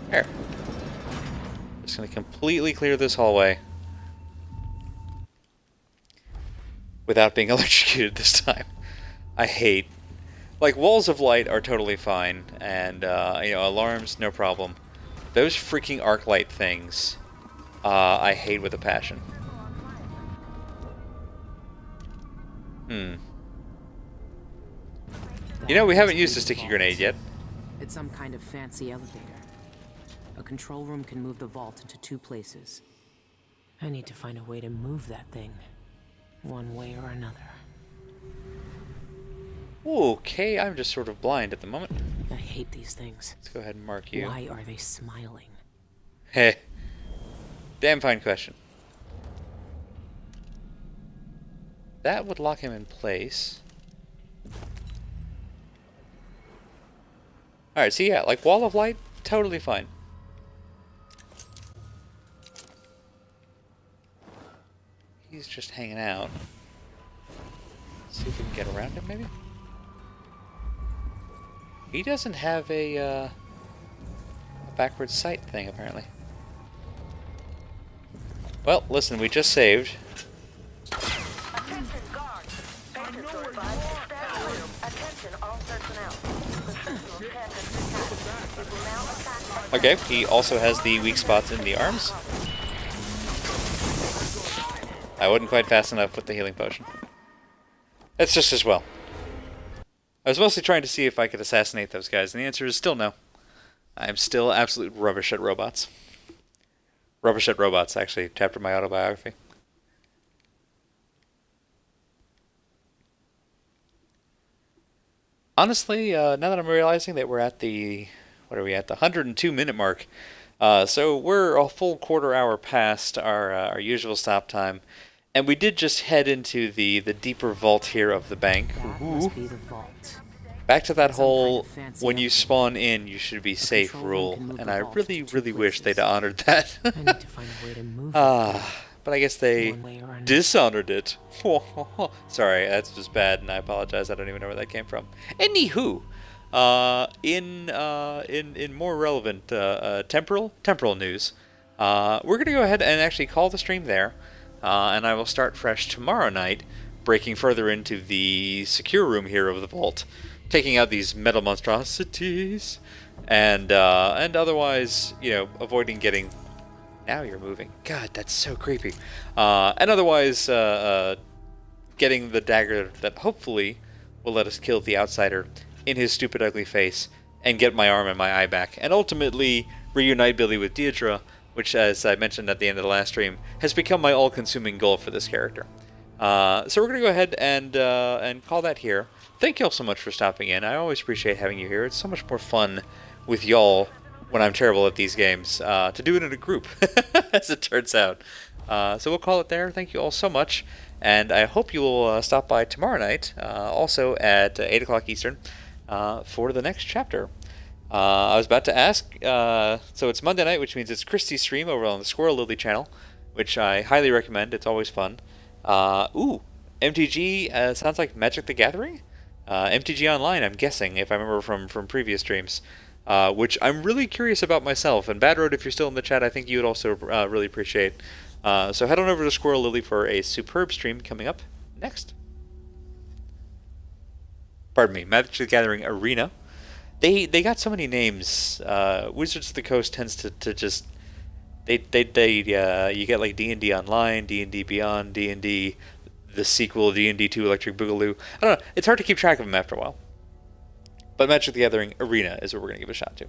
There. Just gonna completely clear this hallway. Without being electrocuted this time. I hate Like, walls of light are totally fine, and, you know, alarms, no problem. Those freaking arc light things, I hate with a passion. You know, we haven't used a sticky grenade yet. It's some kind of fancy elevator. A control room can move the vault into 2 places. I need to find a way to move that thing, one way or another. Okay, I'm just sort of blind at the moment. I hate these things. Let's go ahead and mark you. Why are they smiling? Heh. Damn fine question. That would lock him in place. Alright, so yeah, like wall of light, totally fine. He's just hanging out. See if we can get around him, maybe? He doesn't have a backward sight thing, apparently. Well, listen, we just saved. Attention guards. Patients are advised to stand clear. Attention all personnel. The system can't attack. It will now attack. Okay, he also has the weak spots in the arms. I wasn't quite fast enough with the healing potion. That's just as well. I was mostly trying to see if I could assassinate those guys, and the answer is still no. I'm still absolute rubbish at robots. Rubbish at robots, actually, chapter my autobiography. Honestly, now that I'm realizing that we're at the, what are we at, the 102-minute mark, so we're a full quarter hour past our usual stop time, and we did just head into the deeper vault here of the bank. That must be the vault. Back to that whole, kind of fancy when you outfit. spawn in, you should be safe control room rule, can move and the I vault really, to 2 really wish they'd places. honored that. I need to find a way to move it. But I guess they One way or another. dishonored it. Sorry, that's just bad, and I apologize. I don't even know where that came from. Anywho, in more relevant temporal news, we're gonna go ahead and actually call the stream there, and I will start fresh tomorrow night, breaking further into the secure room here of the vault, taking out these metal monstrosities, and otherwise, you know, avoiding getting. Now you're moving. God, that's so creepy. And otherwise, getting the dagger that hopefully will let us kill the outsider in his stupid, ugly face, and get my arm and my eye back, and ultimately reunite Billy with Deirdre, which, as I mentioned at the end of the last stream, has become my all-consuming goal for this character. So we're going to go ahead and call that here. Thank you all so much for stopping in. I always appreciate having you here. It's so much more fun with y'all when I'm terrible at these games, to do it in a group, as it turns out. So we'll call it there. Thank you all so much, and I hope you will stop by tomorrow night, also at 8 o'clock Eastern, for the next chapter. I was about to ask, so it's Monday night, which means it's Christy's stream over on the Squirrel Lily channel, which I highly recommend. It's always fun. MTG sounds like Magic the Gathering? MTG Online, I'm guessing, if I remember from previous streams. Which I'm really curious about myself. And Bad Road, if you're still in the chat, I think you would also really appreciate. So head on over to Squirrel Lily for a superb stream coming up next. Pardon me, Magic the Gathering Arena. They got so many names. Wizards of the Coast tends to just you get like D&D Online, D&D Beyond, D&D the sequel, D&D 2 Electric Boogaloo. I don't know. It's hard to keep track of them after a while. But Magic the Gathering Arena is what we're going to give a shot to.